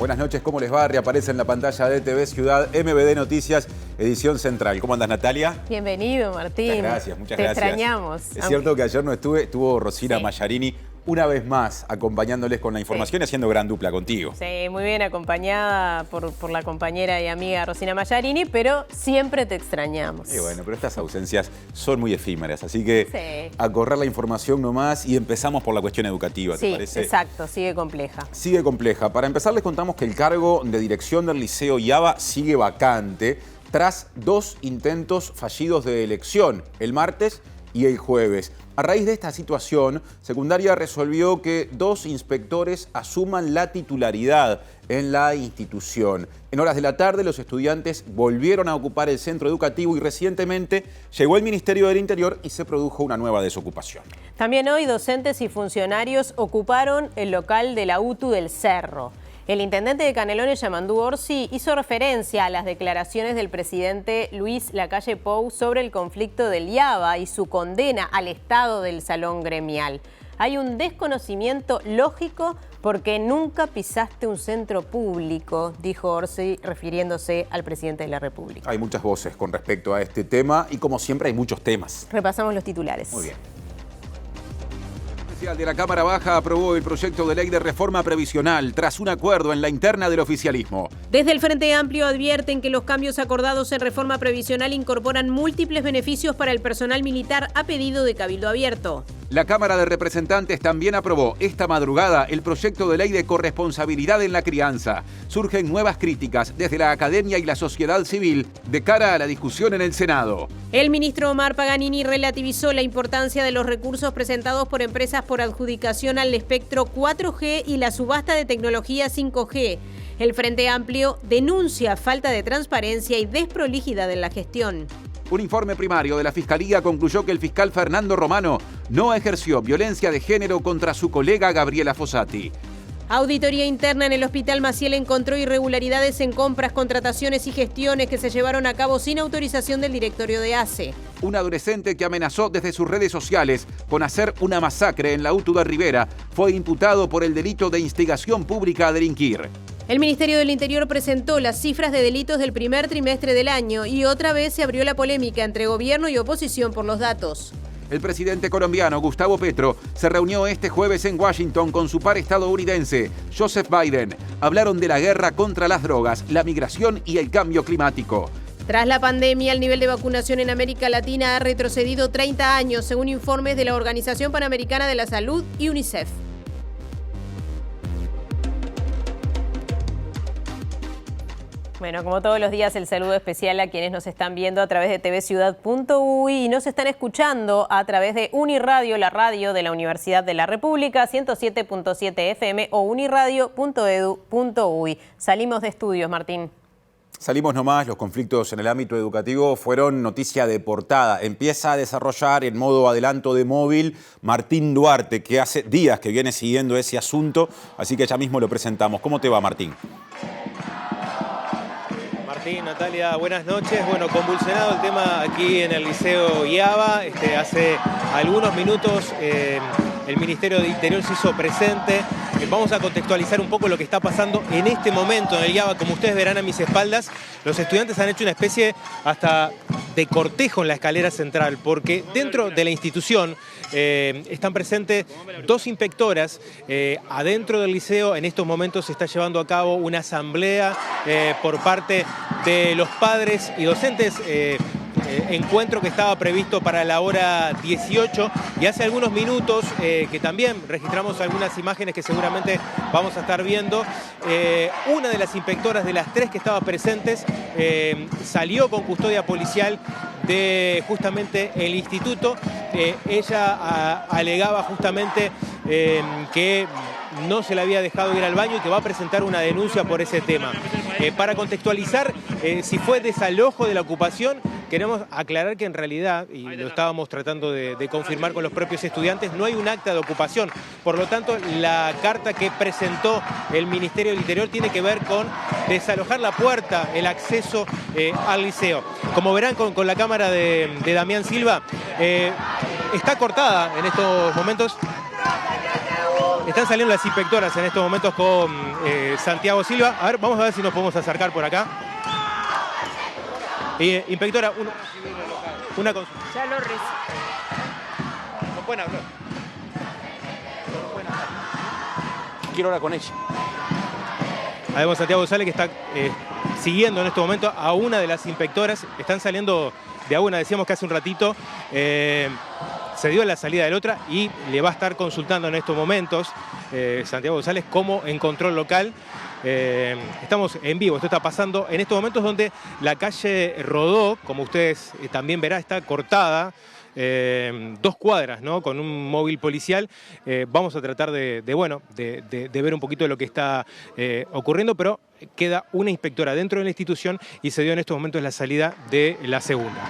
Buenas noches, ¿cómo les va? Reaparece en la pantalla de TV Ciudad MBD Noticias, edición central. ¿Cómo andas, Natalia? Bienvenido, Martín. Muchas gracias. Te extrañamos. Es cierto que ayer no estuvo Rosina Mallarini una vez más acompañándoles con la información y haciendo gran dupla contigo. Sí, muy bien acompañada por la compañera y amiga Rosina Mallarini, pero siempre te extrañamos. Y bueno, pero estas ausencias son muy efímeras, así que a correr la información nomás y empezamos por la cuestión educativa, ¿te parece? Sí, exacto, sigue compleja. Sigue compleja. Para empezar les contamos que el cargo de dirección del Liceo IABA sigue vacante tras 2 intentos fallidos de elección, el martes y el jueves. A raíz de esta situación, Secundaria resolvió que 2 inspectores asuman la titularidad en la institución. En horas de la tarde, los estudiantes volvieron a ocupar el centro educativo y recientemente llegó el Ministerio del Interior y se produjo una nueva desocupación. También hoy docentes y funcionarios ocuparon el local de la UTU del Cerro. El intendente de Canelones, Yamandú Orsi, hizo referencia a las declaraciones del presidente Luis Lacalle Pou sobre el conflicto del IABA y su condena al estado del salón gremial. Hay un desconocimiento lógico porque nunca pisaste un centro público, dijo Orsi, refiriéndose al presidente de la República. Hay muchas voces con respecto a este tema y, como siempre, hay muchos temas. Repasamos los titulares. Muy bien. De la Cámara Baja aprobó el proyecto de ley de reforma previsional tras un acuerdo en la interna del oficialismo. Desde el Frente Amplio advierten que los cambios acordados en reforma previsional incorporan múltiples beneficios para el personal militar a pedido de Cabildo Abierto. La Cámara de Representantes también aprobó esta madrugada el proyecto de ley de corresponsabilidad en la crianza. Surgen nuevas críticas desde la academia y la sociedad civil de cara a la discusión en el Senado. El ministro Omar Paganini relativizó la importancia de los recursos presentados por empresas por adjudicación al espectro 4G y la subasta de tecnología 5G. El Frente Amplio denuncia falta de transparencia y desprolijidad en la gestión. Un informe primario de la Fiscalía concluyó que el fiscal Fernando Romano no ejerció violencia de género contra su colega Gabriela Fossati. Auditoría interna en el Hospital Maciel encontró irregularidades en compras, contrataciones y gestiones que se llevaron a cabo sin autorización del directorio de ACE. Un adolescente que amenazó desde sus redes sociales con hacer una masacre en la UTU de Rivera fue imputado por el delito de instigación pública a delinquir. El Ministerio del Interior presentó las cifras de delitos del primer trimestre del año y otra vez se abrió la polémica entre gobierno y oposición por los datos. El presidente colombiano Gustavo Petro se reunió este jueves en Washington con su par estadounidense, Joseph Biden. Hablaron de la guerra contra las drogas, la migración y el cambio climático. Tras la pandemia, el nivel de vacunación en América Latina ha retrocedido 30 años, según informes de la Organización Panamericana de la Salud y UNICEF. Bueno, como todos los días, el saludo especial a quienes nos están viendo a través de tvciudad.uy y nos están escuchando a través de Uniradio, la radio de la Universidad de la República, 107.7 FM o uniradio.edu.uy. Salimos de estudios, Martín. Salimos nomás, los conflictos en el ámbito educativo fueron noticia de portada. Empieza a desarrollar en modo adelanto de móvil Martín Duarte, que hace días que viene siguiendo ese asunto, así que ya mismo lo presentamos. ¿Cómo te va, Martín? Natalia, buenas noches. Bueno, convulsionado el tema aquí en el Liceo IABA. Hace algunos minutos el Ministerio de Interior se hizo presente. Vamos a contextualizar un poco lo que está pasando en este momento en el IABA. Como ustedes verán a mis espaldas, los estudiantes han hecho una especie hasta de cortejo en la escalera central, porque dentro de la institución están presentes 2 inspectoras. Adentro del liceo en estos momentos se está llevando a cabo una asamblea por parte de los padres y docentes, encuentro que estaba previsto para la hora 18 y hace algunos minutos que también registramos algunas imágenes que seguramente vamos a estar viendo. Una de las inspectoras de las 3 que estaban presentes salió con custodia policial de justamente el instituto. Ella alegaba justamente que no se le había dejado ir al baño y que va a presentar una denuncia por ese tema. Para contextualizar si fue desalojo de la ocupación, queremos aclarar que en realidad, y lo estábamos tratando de confirmar con los propios estudiantes, no hay un acta de ocupación. Por lo tanto, la carta que presentó el Ministerio del Interior tiene que ver con desalojar la puerta, el acceso al liceo. Como verán con la cámara de Damián Silva, está cortada en estos momentos. están saliendo las inspectoras en estos momentos con Santiago Silva. A ver, vamos a ver si nos podemos acercar por acá. Inspectora, una consulta. Ya lo recibí. No pueden hablar. Quiero hablar con ella. Ahí vemos a Santiago González que está siguiendo en este momento a una de las inspectoras. Están saliendo de a una, decíamos que hace un ratito se dio la salida de la otra y le va a estar consultando en estos momentos Santiago González como en control local. Estamos en vivo, esto está pasando en estos momentos donde la calle Rodó, como ustedes también verán, está cortada. 2 cuadras, ¿no? Con un móvil policial. Vamos a tratar de ver un poquito de lo que está ocurriendo, pero queda una inspectora dentro de la institución y se dio en estos momentos la salida de la segunda.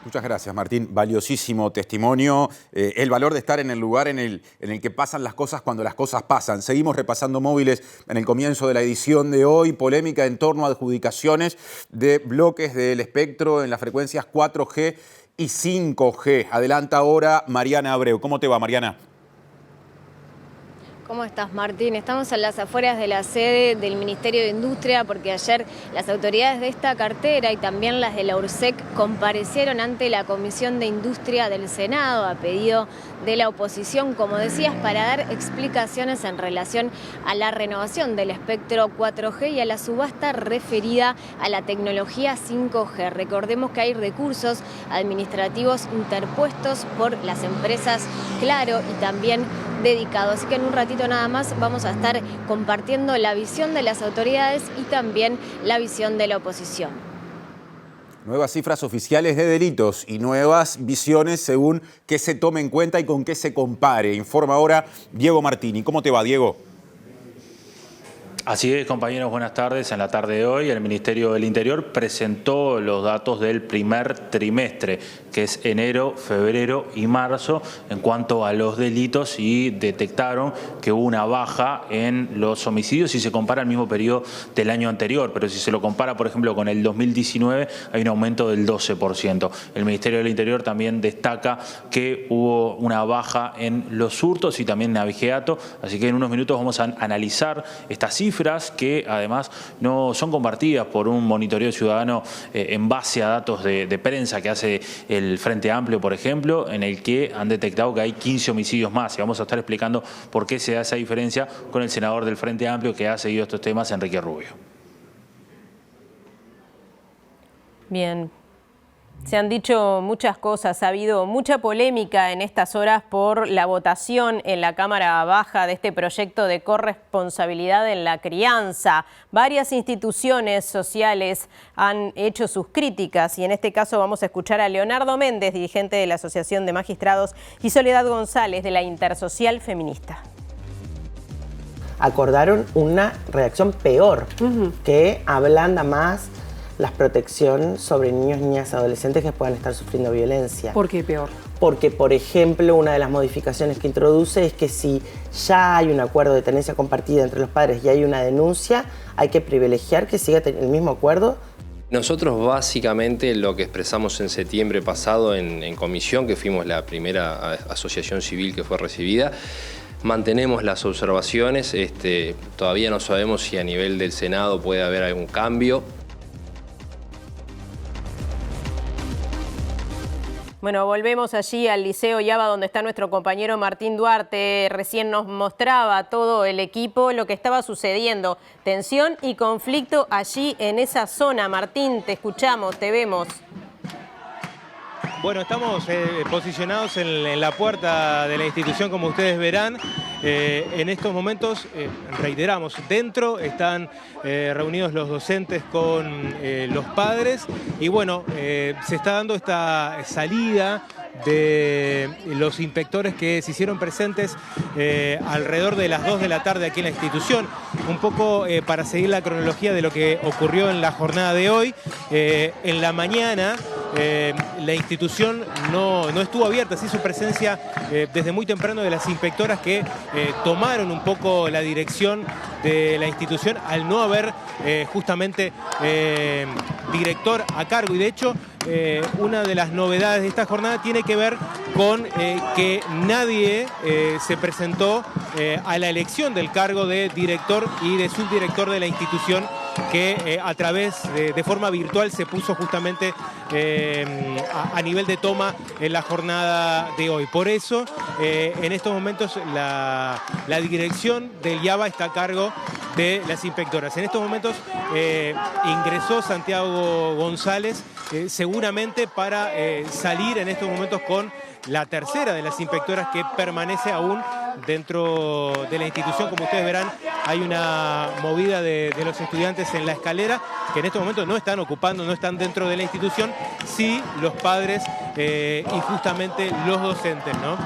Muchas gracias, Martín. Valiosísimo testimonio. El valor de estar en el lugar en el que pasan las cosas cuando las cosas pasan. Seguimos repasando móviles en el comienzo de la edición de hoy. Polémica en torno a adjudicaciones de bloques del espectro en las frecuencias 4G y 5G. Adelanta ahora Mariana Abreu. ¿Cómo te va, Mariana? ¿Cómo estás, Martín? Estamos en las afueras de la sede del Ministerio de Industria porque ayer las autoridades de esta cartera y también las de la URSEC comparecieron ante la Comisión de Industria del Senado a pedido de la oposición, como decías, para dar explicaciones en relación a la renovación del espectro 4G y a la subasta referida a la tecnología 5G. Recordemos que hay recursos administrativos interpuestos por las empresas Claro y también Dedicado. Así que en un ratito nada más vamos a estar compartiendo la visión de las autoridades y también la visión de la oposición. Nuevas cifras oficiales de delitos y nuevas visiones según qué se tome en cuenta y con qué se compare. Informa ahora Diego Martini. ¿Cómo te va, Diego? Así es, compañeros, buenas tardes. En la tarde de hoy el Ministerio del Interior presentó los datos del primer trimestre, que es enero, febrero y marzo, en cuanto a los delitos, y detectaron que hubo una baja en los homicidios si se compara al mismo periodo del año anterior, pero si se lo compara, por ejemplo, con el 2019, hay un aumento del 12%. El Ministerio del Interior también destaca que hubo una baja en los hurtos y también en abigeato, así que en unos minutos vamos a analizar estas cifras que además no son compartidas por un monitoreo ciudadano en base a datos de prensa que hace el Frente Amplio, por ejemplo, en el que han detectado que hay 15 homicidios más, y vamos a estar explicando por qué se da esa diferencia con el senador del Frente Amplio que ha seguido estos temas, Enrique Rubio. Bien. Se han dicho muchas cosas, ha habido mucha polémica en estas horas por la votación en la Cámara Baja de este proyecto de corresponsabilidad en la crianza. Varias instituciones sociales han hecho sus críticas y en este caso vamos a escuchar a Leonardo Méndez, dirigente de la Asociación de Magistrados, y Soledad González de la Intersocial Feminista. Acordaron una redacción peor, que ablanda más la protección sobre niños, niñas y adolescentes que puedan estar sufriendo violencia. ¿Por qué peor? Porque, por ejemplo, una de las modificaciones que introduce es que si ya hay un acuerdo de tenencia compartida entre los padres y hay una denuncia, hay que privilegiar que siga el mismo acuerdo. Nosotros básicamente lo que expresamos en septiembre pasado en comisión, que fuimos la primera asociación civil que fue recibida, mantenemos las observaciones, todavía no sabemos si a nivel del Senado puede haber algún cambio. Bueno, volvemos allí al Liceo Yaba, donde está nuestro compañero Martín Duarte. Recién nos mostraba todo el equipo lo que estaba sucediendo. Tensión y conflicto allí en esa zona. Martín, te escuchamos, te vemos. Bueno, estamos posicionados en la puerta de la institución, como ustedes verán. En estos momentos, reiteramos, dentro están reunidos los docentes con los padres y bueno, se está dando esta salida de los inspectores que se hicieron presentes alrededor de las 2 de la tarde aquí en la institución. Un poco para seguir la cronología de lo que ocurrió en la jornada de hoy. En la mañana la institución no estuvo abierta, sí, su presencia desde muy temprano de las inspectoras que tomaron un poco la dirección de la institución al no haber justamente director a cargo. Y de hecho, una de las novedades de esta jornada tiene que ver con que nadie se presentó a la elección del cargo de director y de subdirector de la institución, que a través de forma virtual se puso justamente a nivel de toma en la jornada de hoy. Por eso, en estos momentos, la dirección del IABA está a cargo de las inspectoras. En estos momentos ingresó Santiago González, seguramente para salir en estos momentos con la tercera de las inspectoras que permanece aún dentro de la institución. Como ustedes verán, hay una movida de los estudiantes en la escalera, que en estos momentos no están ocupando, no están dentro de la institución, sí los padres y justamente los docentes, ¿no?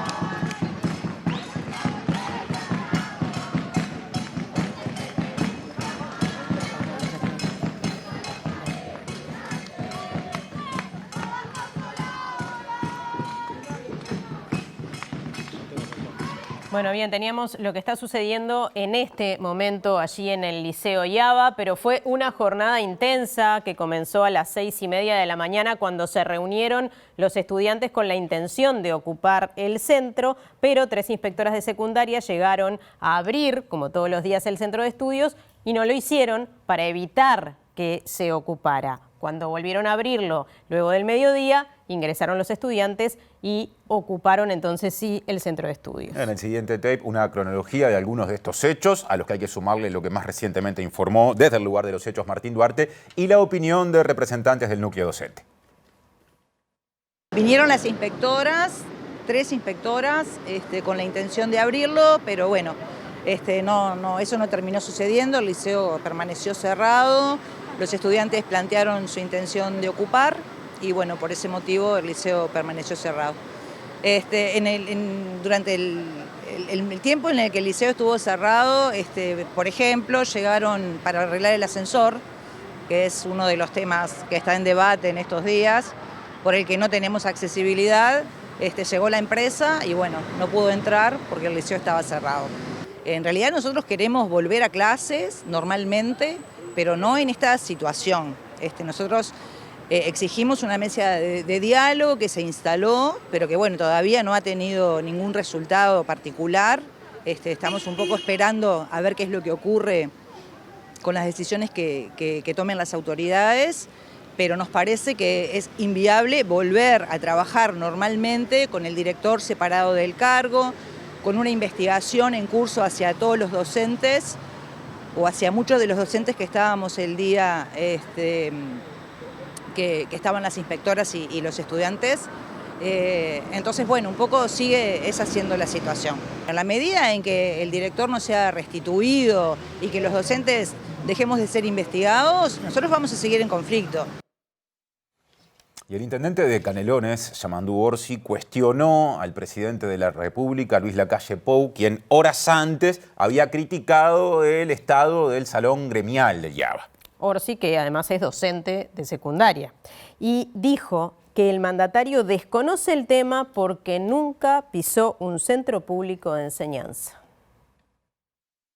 Bueno, bien, teníamos lo que está sucediendo en este momento allí en el Liceo IABA, pero fue una jornada intensa que comenzó a las 6:30 de la mañana cuando se reunieron los estudiantes con la intención de ocupar el centro, pero 3 inspectoras de secundaria llegaron a abrir, como todos los días, el centro de estudios y no lo hicieron para evitar que se ocupara. Cuando volvieron a abrirlo luego del mediodía, ingresaron los estudiantes y ocuparon entonces sí el centro de estudios. En el siguiente tape, una cronología de algunos de estos hechos, a los que hay que sumarle lo que más recientemente informó desde el lugar de los hechos Martín Duarte y la opinión de representantes del núcleo docente. Vinieron las inspectoras, 3 inspectoras, con la intención de abrirlo, pero bueno, eso no terminó sucediendo, el liceo permaneció cerrado, los estudiantes plantearon su intención de ocupar y bueno, por ese motivo el liceo permaneció cerrado. Durante el tiempo en el que el liceo estuvo cerrado, por ejemplo, llegaron para arreglar el ascensor, que es uno de los temas que está en debate en estos días, por el que no tenemos accesibilidad, llegó la empresa y bueno, no pudo entrar porque el liceo estaba cerrado. En realidad nosotros queremos volver a clases normalmente, pero no en esta situación. Nosotros exigimos una mesa de diálogo que se instaló, pero que bueno, todavía no ha tenido ningún resultado particular. Estamos un poco esperando a ver qué es lo que ocurre con las decisiones que tomen las autoridades, pero nos parece que es inviable volver a trabajar normalmente con el director separado del cargo, con una investigación en curso hacia todos los docentes, o hacia muchos de los docentes que estábamos el día que estaban las inspectoras y los estudiantes. Entonces, bueno, un poco sigue esa siendo la situación. En la medida en que el director no sea restituido y que los docentes dejemos de ser investigados, nosotros vamos a seguir en conflicto. Y el intendente de Canelones, Yamandú Orsi, cuestionó al presidente de la República, Luis Lacalle Pou, quien horas antes había criticado el estado del salón gremial del IABA. Orsi, que además es docente de secundaria, y dijo que el mandatario desconoce el tema porque nunca pisó un centro público de enseñanza.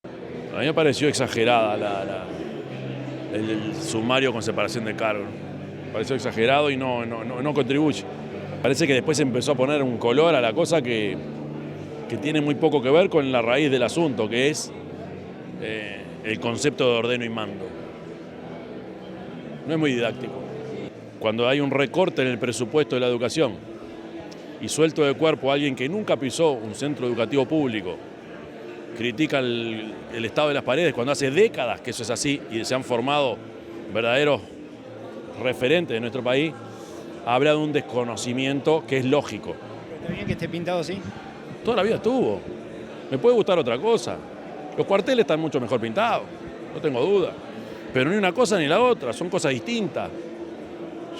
A mí me pareció exagerada el sumario con separación de cargos. Pareció exagerado y no contribuye. Parece que después empezó a poner un color a la cosa que tiene muy poco que ver con la raíz del asunto, que es el concepto de ordeno y mando. No es muy didáctico. Cuando hay un recorte en el presupuesto de la educación y suelto de cuerpo a alguien que nunca pisó un centro educativo público, critica el estado de las paredes cuando hace décadas que eso es así y se han formado verdaderos referente de nuestro país, habla de un desconocimiento que es lógico. ¿Está bien que esté pintado así? Toda la vida estuvo. Me puede gustar otra cosa. Los cuarteles están mucho mejor pintados, no tengo duda. Pero ni una cosa ni la otra, son cosas distintas.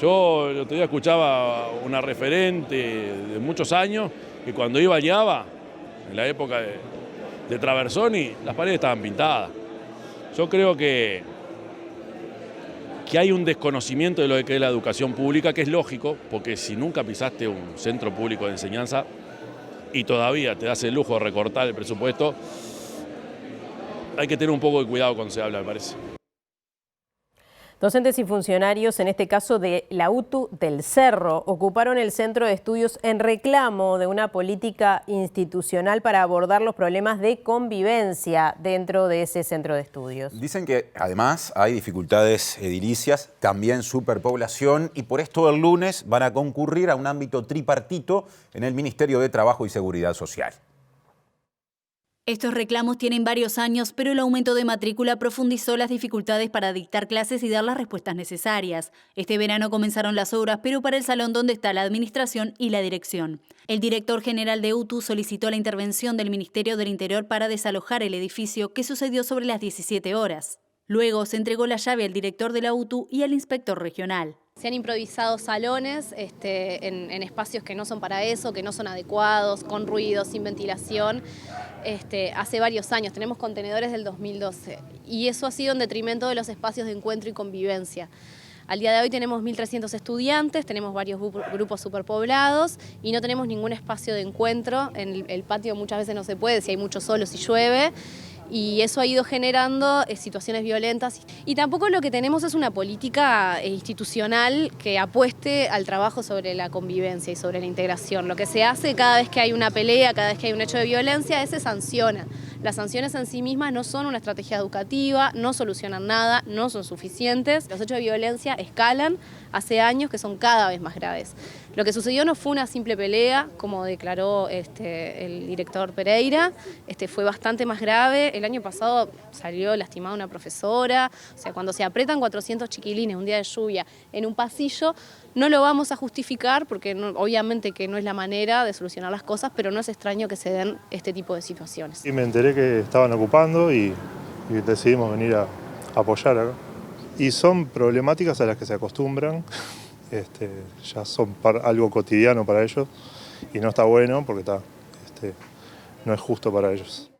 Yo el otro día escuchaba una referente de muchos años que cuando iba a IABA, en la época de Traversoni, las paredes estaban pintadas. Yo creo que que hay un desconocimiento de lo que es la educación pública, que es lógico, porque si nunca pisaste un centro público de enseñanza y todavía te das el lujo de recortar el presupuesto, hay que tener un poco de cuidado cuando se habla, me parece. Docentes y funcionarios, en este caso de la UTU del Cerro, ocuparon el centro de estudios en reclamo de una política institucional para abordar los problemas de convivencia dentro de ese centro de estudios. Dicen que además hay dificultades edilicias, también superpoblación, y por esto el lunes van a concurrir a un ámbito tripartito en el Ministerio de Trabajo y Seguridad Social. Estos reclamos tienen varios años, pero el aumento de matrícula profundizó las dificultades para dictar clases y dar las respuestas necesarias. Este verano comenzaron las obras, pero para el salón donde está la administración y la dirección. El director general de UTU solicitó la intervención del Ministerio del Interior para desalojar el edificio, que sucedió sobre las 17 horas. Luego se entregó la llave al director de la UTU y al inspector regional. Se han improvisado salones en espacios que no son para eso, que no son adecuados, con ruido, sin ventilación. Hace varios años, tenemos contenedores del 2012 y eso ha sido en detrimento de los espacios de encuentro y convivencia. Al día de hoy tenemos 1.300 estudiantes, tenemos varios grupos superpoblados y no tenemos ningún espacio de encuentro. En el patio muchas veces no se puede, si hay mucho sol o si llueve. Y eso ha ido generando situaciones violentas. Y tampoco lo que tenemos es una política institucional que apueste al trabajo sobre la convivencia y sobre la integración. Lo que se hace cada vez que hay una pelea, cada vez que hay un hecho de violencia, se sanciona. Las sanciones en sí mismas no son una estrategia educativa, no solucionan nada, no son suficientes. Los hechos de violencia escalan hace años que son cada vez más graves. Lo que sucedió no fue una simple pelea, como declaró el director Pereira, fue bastante más grave. El año pasado salió lastimada una profesora. O sea, cuando se apretan 400 chiquilines un día de lluvia en un pasillo, no lo vamos a justificar porque obviamente que no es la manera de solucionar las cosas, pero no es extraño que se den este tipo de situaciones. Y me enteré que estaban ocupando y decidimos venir a apoyar acá. Y son problemáticas a las que se acostumbran, ya son algo cotidiano para ellos y no está bueno porque no es justo para ellos.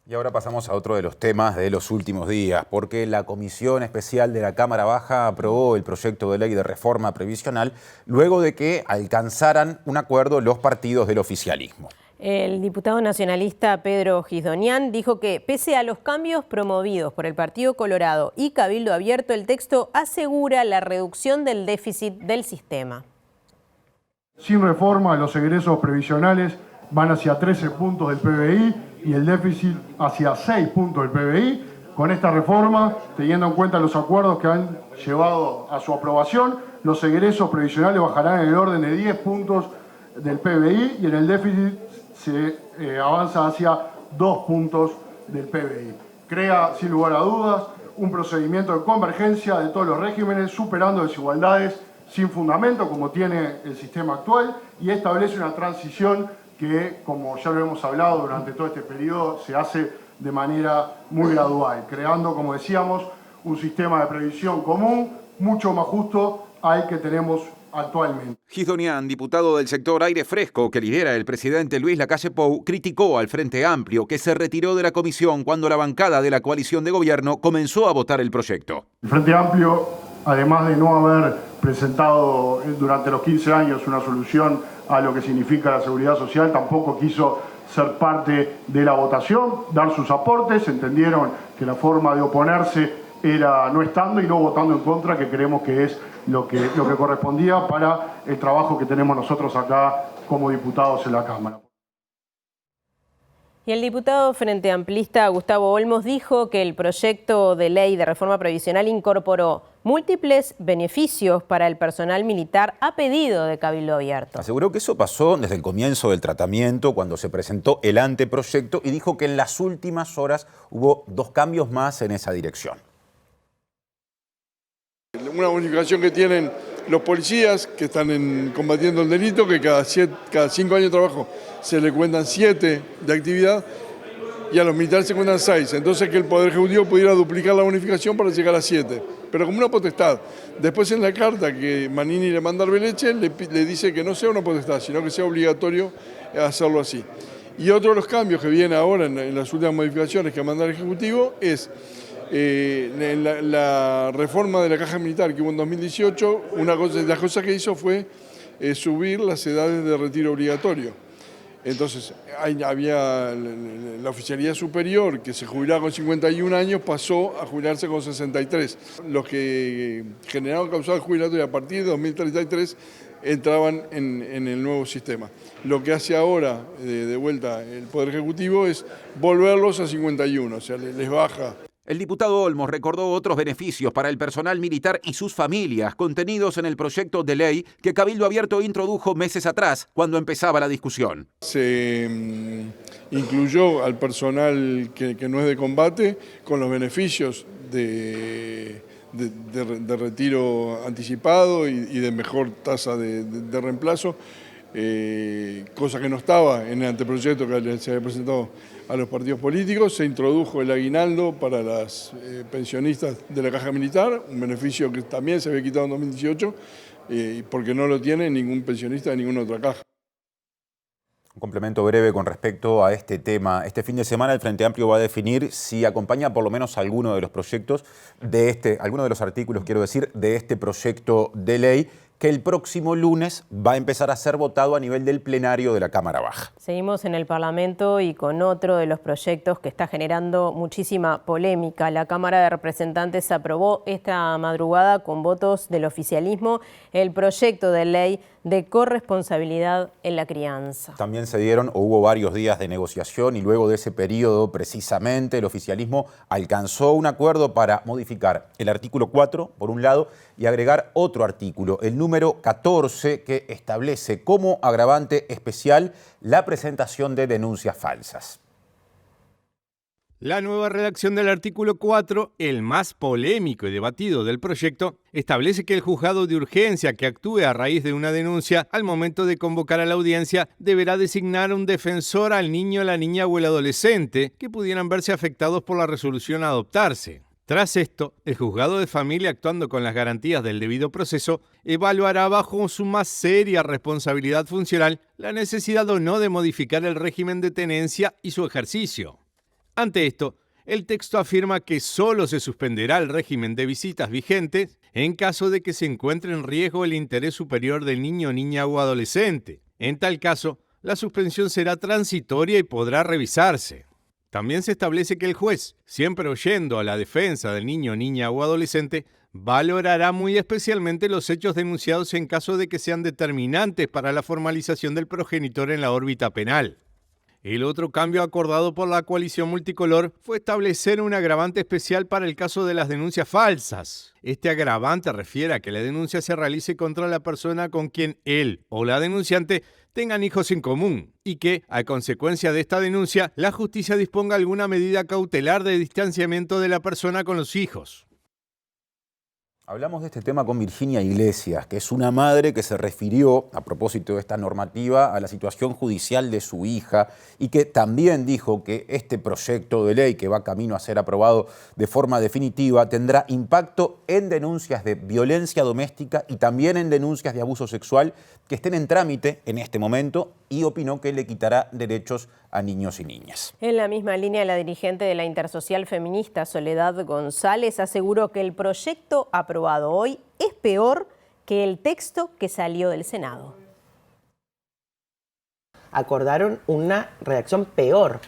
Y ahora pasamos a otro de los temas de los últimos días, porque la Comisión Especial de la Cámara Baja aprobó el proyecto de ley de reforma previsional luego de que alcanzaran un acuerdo los partidos del oficialismo. El diputado nacionalista Pedro Gisdonian dijo que pese a los cambios promovidos por el Partido Colorado y Cabildo Abierto, el texto asegura la reducción del déficit del sistema. Sin reforma, los egresos previsionales van hacia 13 puntos del PBI y el déficit hacia 6 puntos del PBI. Con esta reforma, teniendo en cuenta los acuerdos que han llevado a su aprobación, los egresos previsionales bajarán en el orden de 10 puntos del PBI y en el déficit se avanza hacia 2 puntos del PBI. Crea, sin lugar a dudas, un procedimiento de convergencia de todos los regímenes, superando desigualdades sin fundamento, como tiene el sistema actual, y establece una transición que, como ya lo hemos hablado durante todo este periodo, se hace de manera muy gradual, creando, como decíamos, un sistema de previsión común, mucho más justo al que tenemos actualmente. Gisdonian, diputado del sector Aire Fresco que lidera el presidente Luis Lacalle Pou, criticó al Frente Amplio, que se retiró de la comisión cuando la bancada de la coalición de gobierno comenzó a votar el proyecto. El Frente Amplio, además de no haber presentado durante los 15 años una solución a lo que significa la seguridad social, tampoco quiso ser parte de la votación, dar sus aportes, entendieron que la forma de oponerse era no estando y no votando en contra, que creemos que es lo que correspondía para el trabajo que tenemos nosotros acá como diputados en la Cámara. Y el diputado frente amplista Gustavo Olmos dijo que el proyecto de ley de reforma previsional incorporó múltiples beneficios para el personal militar a pedido de Cabildo Abierto. Aseguró que eso pasó desde el comienzo del tratamiento, cuando se presentó el anteproyecto, y dijo que en las últimas horas hubo 2 cambios más en esa dirección. Una bonificación que tienen los policías que están combatiendo el delito, que cada 5 años de trabajo se le cuentan 7 de actividad y a los militares se cuentan 6. Entonces que el Poder Ejecutivo pudiera duplicar la bonificación para llegar a 7, pero como una potestad. Después en la carta que Manini le manda a Arbeleche le dice que no sea una potestad, sino que sea obligatorio hacerlo así. Y otro de los cambios que viene ahora en las últimas modificaciones que manda el Ejecutivo es En la reforma de la Caja Militar que hubo en 2018, una de las cosas que hizo fue subir las edades de retiro obligatorio. Entonces, había la oficialidad superior que se jubilaba con 51 años, pasó a jubilarse con 63. Los que generaban causal jubilatoria a partir de 2033 entraban en el nuevo sistema. Lo que hace ahora, de vuelta, el Poder Ejecutivo es volverlos a 51, o sea, les baja. El diputado Olmos recordó otros beneficios para el personal militar y sus familias contenidos en el proyecto de ley que Cabildo Abierto introdujo meses atrás, cuando empezaba la discusión. Se incluyó al personal que no es de combate con los beneficios de retiro anticipado y de mejor tasa de reemplazo, cosa que no estaba en el anteproyecto que se había presentado a los partidos políticos. Se introdujo el aguinaldo para las pensionistas de la Caja Militar, un beneficio que también se había quitado en 2018, porque no lo tiene ningún pensionista de ninguna otra caja. Un complemento breve con respecto a este tema. Este fin de semana el Frente Amplio va a definir si acompaña por lo menos alguno de los proyectos alguno de los artículos, quiero decir, de este proyecto de ley, que el próximo lunes va a empezar a ser votado a nivel del plenario de la Cámara Baja. Seguimos en el Parlamento y con otro de los proyectos que está generando muchísima polémica. La Cámara de Representantes aprobó esta madrugada con votos del oficialismo el proyecto de ley de corresponsabilidad en la crianza. También hubo varios días de negociación y luego de ese periodo precisamente el oficialismo alcanzó un acuerdo para modificar el artículo 4 por un lado y agregar otro artículo, el número 14, que establece como agravante especial la presentación de denuncias falsas. La nueva redacción del artículo 4, el más polémico y debatido del proyecto, establece que el juzgado de urgencia que actúe a raíz de una denuncia al momento de convocar a la audiencia deberá designar un defensor al niño, la niña o el adolescente que pudieran verse afectados por la resolución a adoptarse. Tras esto, el juzgado de familia, actuando con las garantías del debido proceso, evaluará bajo su más seria responsabilidad funcional la necesidad o no de modificar el régimen de tenencia y su ejercicio. Ante esto, el texto afirma que solo se suspenderá el régimen de visitas vigentes en caso de que se encuentre en riesgo el interés superior del niño, niña o adolescente. En tal caso, la suspensión será transitoria y podrá revisarse. También se establece que el juez, siempre oyendo a la defensa del niño, niña o adolescente, valorará muy especialmente los hechos denunciados en caso de que sean determinantes para la formalización del progenitor en la órbita penal. El otro cambio acordado por la coalición multicolor fue establecer un agravante especial para el caso de las denuncias falsas. Este agravante refiere a que la denuncia se realice contra la persona con quien él o la denunciante tengan hijos en común y que, a consecuencia de esta denuncia, la justicia disponga alguna medida cautelar de distanciamiento de la persona con los hijos. Hablamos de este tema con Virginia Iglesias, que es una madre que se refirió, a propósito de esta normativa, a la situación judicial de su hija y que también dijo que este proyecto de ley que va camino a ser aprobado de forma definitiva tendrá impacto en denuncias de violencia doméstica y también en denuncias de abuso sexual que estén en trámite en este momento, y opinó que le quitará derechos a niños y niñas. En la misma línea, la dirigente de la Intersocial Feminista, Soledad González, aseguró que el proyecto aprobado hoy es peor que el texto que salió del Senado. Acordaron una redacción peor,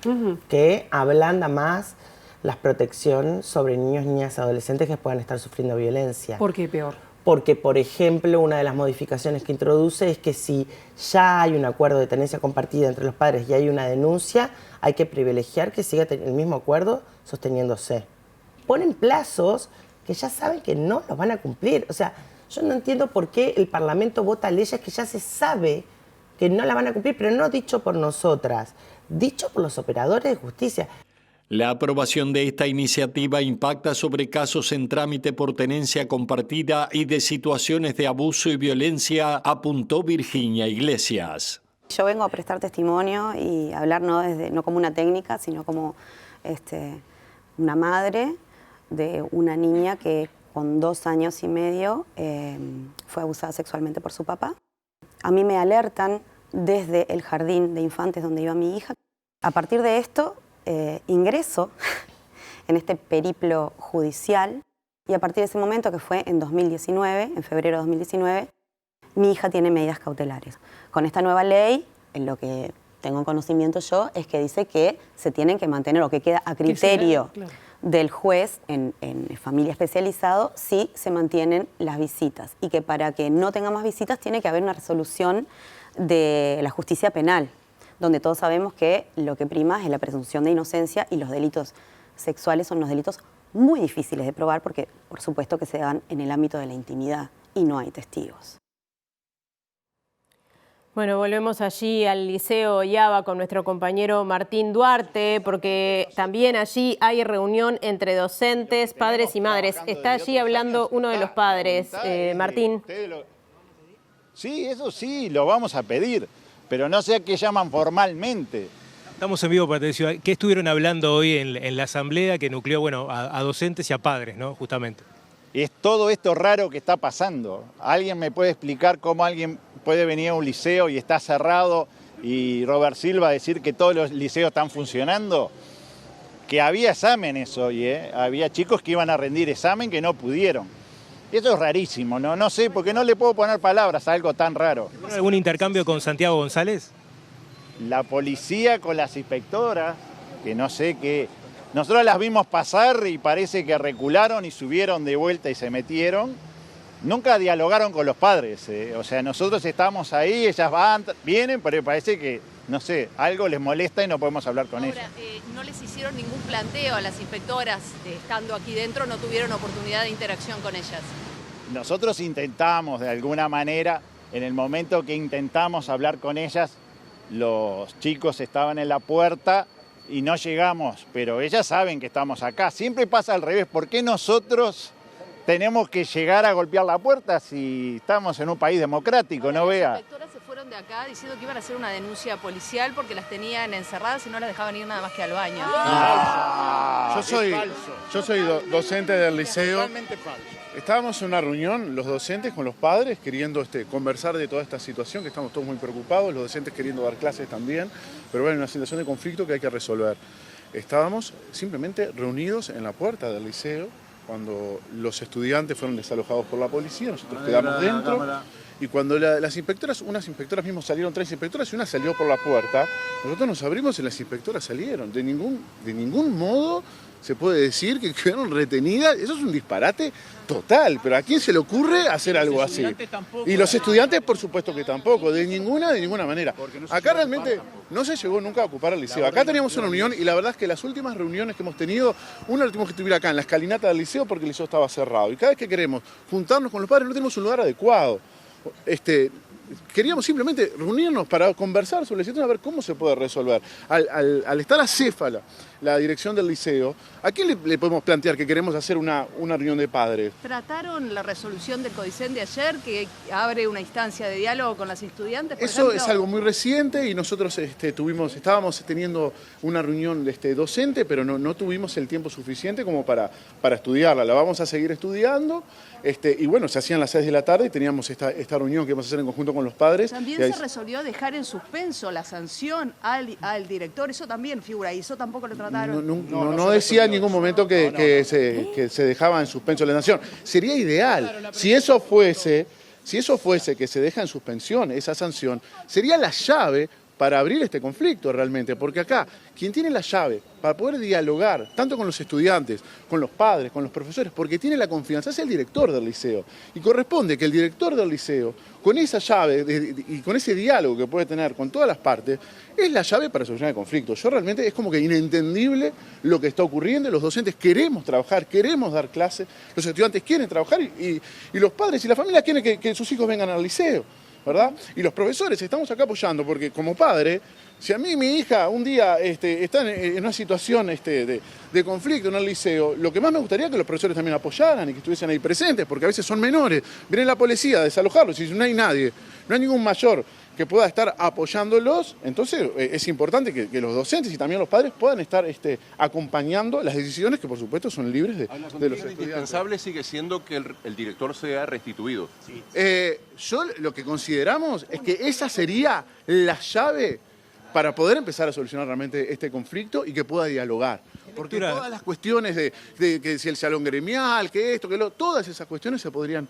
que ablanda más la protección sobre niños, niñas y adolescentes que puedan estar sufriendo violencia. ¿Por qué peor? Porque, por ejemplo, una de las modificaciones que introduce es que si ya hay un acuerdo de tenencia compartida entre los padres y hay una denuncia, hay que privilegiar que siga el mismo acuerdo sosteniéndose. Ponen plazos que ya saben que no los van a cumplir. O sea, yo no entiendo por qué el Parlamento vota leyes que ya se sabe que no la van a cumplir, pero no dicho por nosotras, dicho por los operadores de justicia. La aprobación de esta iniciativa impacta sobre casos en trámite por tenencia compartida y de situaciones de abuso y violencia, apuntó Virginia Iglesias. Yo vengo a prestar testimonio y hablar no como una técnica, sino como una madre de una niña que con 2 años y medio fue abusada sexualmente por su papá. A mí me alertan desde el jardín de infantes donde iba mi hija. A partir de esto, ingreso en este periplo judicial. Y a partir de ese momento, que fue en 2019, en febrero de 2019, mi hija tiene medidas cautelares. Con esta nueva ley, en lo que tengo conocimiento yo, es que dice que se tienen que mantener, o que queda a criterio del juez en familia especializado, si se mantienen las visitas. Y que para que no tenga más visitas tiene que haber una resolución de la justicia penal, donde todos sabemos que lo que prima es la presunción de inocencia, y los delitos sexuales son los delitos muy difíciles de probar porque, por supuesto, que se dan en el ámbito de la intimidad y no hay testigos. Bueno, volvemos allí al Liceo Yaba con nuestro compañero Martín Duarte, porque también allí hay reunión entre docentes, padres y madres. Está allí hablando uno de los padres, Martín. Sí, eso sí, lo vamos a pedir, pero no sé a qué llaman formalmente. Estamos en vivo para Televisión. ¿Qué estuvieron hablando hoy en la asamblea que nucleó, bueno, a docentes y a padres, ¿no? Justamente. Es todo esto raro que está pasando. ¿Alguien me puede explicar cómo alguien puede venir a un liceo y está cerrado y Robert Silva decir que todos los liceos están funcionando? Que había exámenes hoy, ¿eh? Había chicos que iban a rendir examen que no pudieron. Eso es rarísimo, ¿no? No sé, porque no le puedo poner palabras a algo tan raro. ¿Algún intercambio con Santiago González? La policía con las inspectoras, que no sé qué. Nosotros las vimos pasar y parece que recularon y subieron de vuelta y se metieron. Nunca dialogaron con los padres. O sea, nosotros estamos ahí, ellas van, vienen, pero parece que, no sé, algo les molesta y no podemos hablar con ellas. ¿No les hicieron ningún planteo a las inspectoras estando aquí dentro? ¿No tuvieron oportunidad de interacción con ellas? Nosotros intentamos de alguna manera, en el momento que intentamos hablar con ellas, los chicos estaban en la puerta y no llegamos, pero ellas saben que estamos acá. Siempre pasa al revés. ¿Por qué nosotros tenemos que llegar a golpear la puerta si estamos en un país democrático? No vea. Las inspectoras se fueron de acá diciendo que iban a hacer una denuncia policial porque las tenían encerradas y no las dejaban ir nada más que al baño. Yo soy docente del liceo. Totalmente falso. Estábamos en una reunión, los docentes con los padres, queriendo conversar de toda esta situación, que estamos todos muy preocupados, los docentes queriendo dar clases también, pero bueno, una situación de conflicto que hay que resolver. Estábamos simplemente reunidos en la puerta del liceo, cuando los estudiantes fueron desalojados por la policía, nosotros quedamos dentro, y cuando las inspectoras, unas inspectoras mismos salieron, 3 inspectoras, y una salió por la puerta, nosotros nos abrimos y las inspectoras salieron. De ningún modo se puede decir que quedaron retenidas. Eso es un disparate total, pero ¿a quién se le ocurre hacer algo así? Y los estudiantes, por supuesto que tampoco, de ninguna manera. Acá realmente no se llegó nunca a ocupar el liceo. Acá teníamos una reunión y la verdad es que las últimas reuniones que hemos tenido, una la tuvimos que tuviera acá, en la escalinata del liceo, porque el liceo estaba cerrado. Y cada vez que queremos juntarnos con los padres no tenemos un lugar adecuado. Queríamos simplemente reunirnos para conversar sobre la situación, a ver cómo se puede resolver. Al estar acéfala la dirección del liceo, ¿a quién le podemos plantear que queremos hacer una reunión de padres? ¿Trataron la resolución del Codicen de ayer que abre una instancia de diálogo con las estudiantes? Eso es algo muy reciente y nosotros estábamos teniendo una reunión docente, pero no tuvimos el tiempo suficiente como para estudiarla. La vamos a seguir estudiando y bueno, se hacían las 6 de la tarde y teníamos esta reunión que vamos a hacer en conjunto con los padres. También se resolvió dejar en suspenso la sanción al director, eso también figura ahí, eso tampoco lo trataron. No decía en ningún momento que se dejaba en suspenso la sanción. Sería ideal, si eso fuese que se deja en suspensión esa sanción, sería la llave para abrir este conflicto realmente, porque acá quien tiene la llave para poder dialogar tanto con los estudiantes, con los padres, con los profesores, porque tiene la confianza, es el director del liceo. Y corresponde que el director del liceo, con esa llave y con ese diálogo que puede tener con todas las partes, es la llave para solucionar el conflicto. Yo realmente es como que inentendible lo que está ocurriendo, los docentes queremos trabajar, queremos dar clases, los estudiantes quieren trabajar y los padres y las familias quieren que sus hijos vengan al liceo, ¿verdad? Y los profesores estamos acá apoyando porque como padre, si a mí mi hija un día está en una situación de conflicto en el liceo, lo que más me gustaría es que los profesores también apoyaran y que estuviesen ahí presentes, porque a veces son menores, viene la policía a desalojarlos y no hay nadie, no hay ningún mayor que pueda estar apoyándolos, entonces es importante que los docentes y también los padres puedan estar acompañando las decisiones que por supuesto son libres de los estudiantes. Indispensable sigue siendo que el director sea restituido. Yo lo que consideramos es que esa sería la llave para poder empezar a solucionar realmente este conflicto y que pueda dialogar. Porque todas las cuestiones de que si el salón gremial, que esto, que lo, todas esas cuestiones se podrían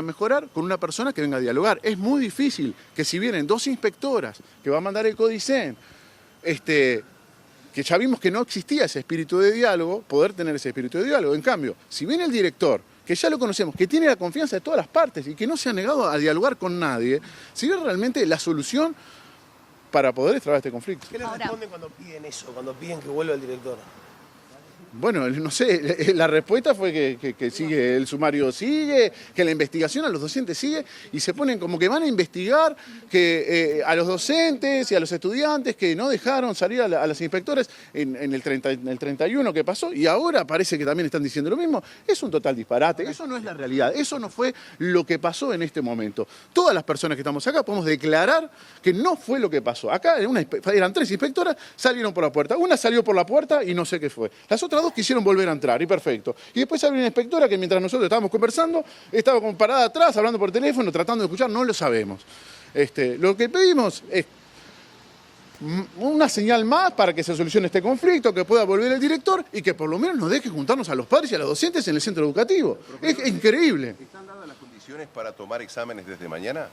mejorar con una persona que venga a dialogar. Es muy difícil que si vienen 2 inspectoras que va a mandar el Codicen, que ya vimos que no existía ese espíritu de diálogo, poder tener ese espíritu de diálogo. En cambio, si viene el director, que ya lo conocemos, que tiene la confianza de todas las partes y que no se ha negado a dialogar con nadie, sería realmente la solución para poder extrabar este conflicto. ¿Qué les responden cuando piden eso, cuando piden que vuelva el director? Bueno, no sé, la respuesta fue que sigue, el sumario sigue, que la investigación a los docentes sigue y se ponen como que van a investigar que a los docentes y a los estudiantes que no dejaron salir a las inspectoras en el 31 que pasó y ahora parece que también están diciendo lo mismo. Es un total disparate, eso no es la realidad, eso no fue lo que pasó en este momento. Todas las personas que estamos acá podemos declarar que no fue lo que pasó. Acá eran 3 inspectoras, salieron por la puerta. Una salió por la puerta y no sé qué fue. Las otras 2 quisieron volver a entrar y perfecto. Y después había una inspectora que mientras nosotros estábamos conversando, estaba como parada atrás, hablando por teléfono, tratando de escuchar, no lo sabemos. Lo que pedimos es una señal más para que se solucione este conflicto, que pueda volver el director y que por lo menos nos deje juntarnos a los padres y a los docentes en el centro educativo. Es increíble. ¿Están dadas las condiciones para tomar exámenes desde mañana?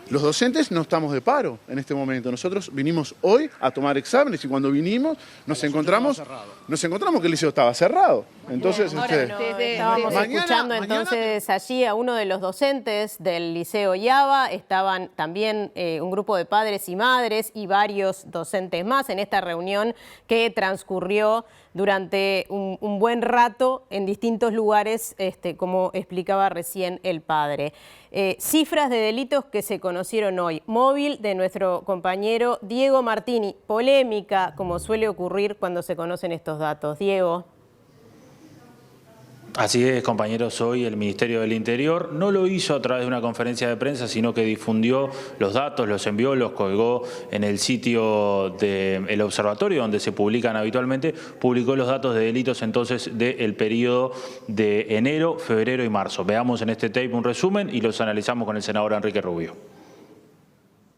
Los docentes no estamos de paro en este momento. Nosotros vinimos hoy a tomar exámenes y cuando vinimos nos encontramos que el liceo estaba cerrado. Entonces, estábamos escuchando entonces allí a uno de los docentes del Liceo Yaba. Estaban también un grupo de padres y madres y varios docentes más en esta reunión que transcurrió durante un buen rato en distintos lugares, como explicaba recién el padre. Cifras de delitos que se conocieron hoy. Móvil de nuestro compañero Diego Martini. Polémica, como suele ocurrir cuando se conocen estos datos. Diego. Así es, compañeros, hoy el Ministerio del Interior no lo hizo a través de una conferencia de prensa, sino que difundió los datos, los envió, los colgó en el sitio del observatorio donde se publican habitualmente, publicó los datos de delitos entonces del periodo de enero, febrero y marzo. Veamos en este tape un resumen y los analizamos con el senador Enrique Rubio.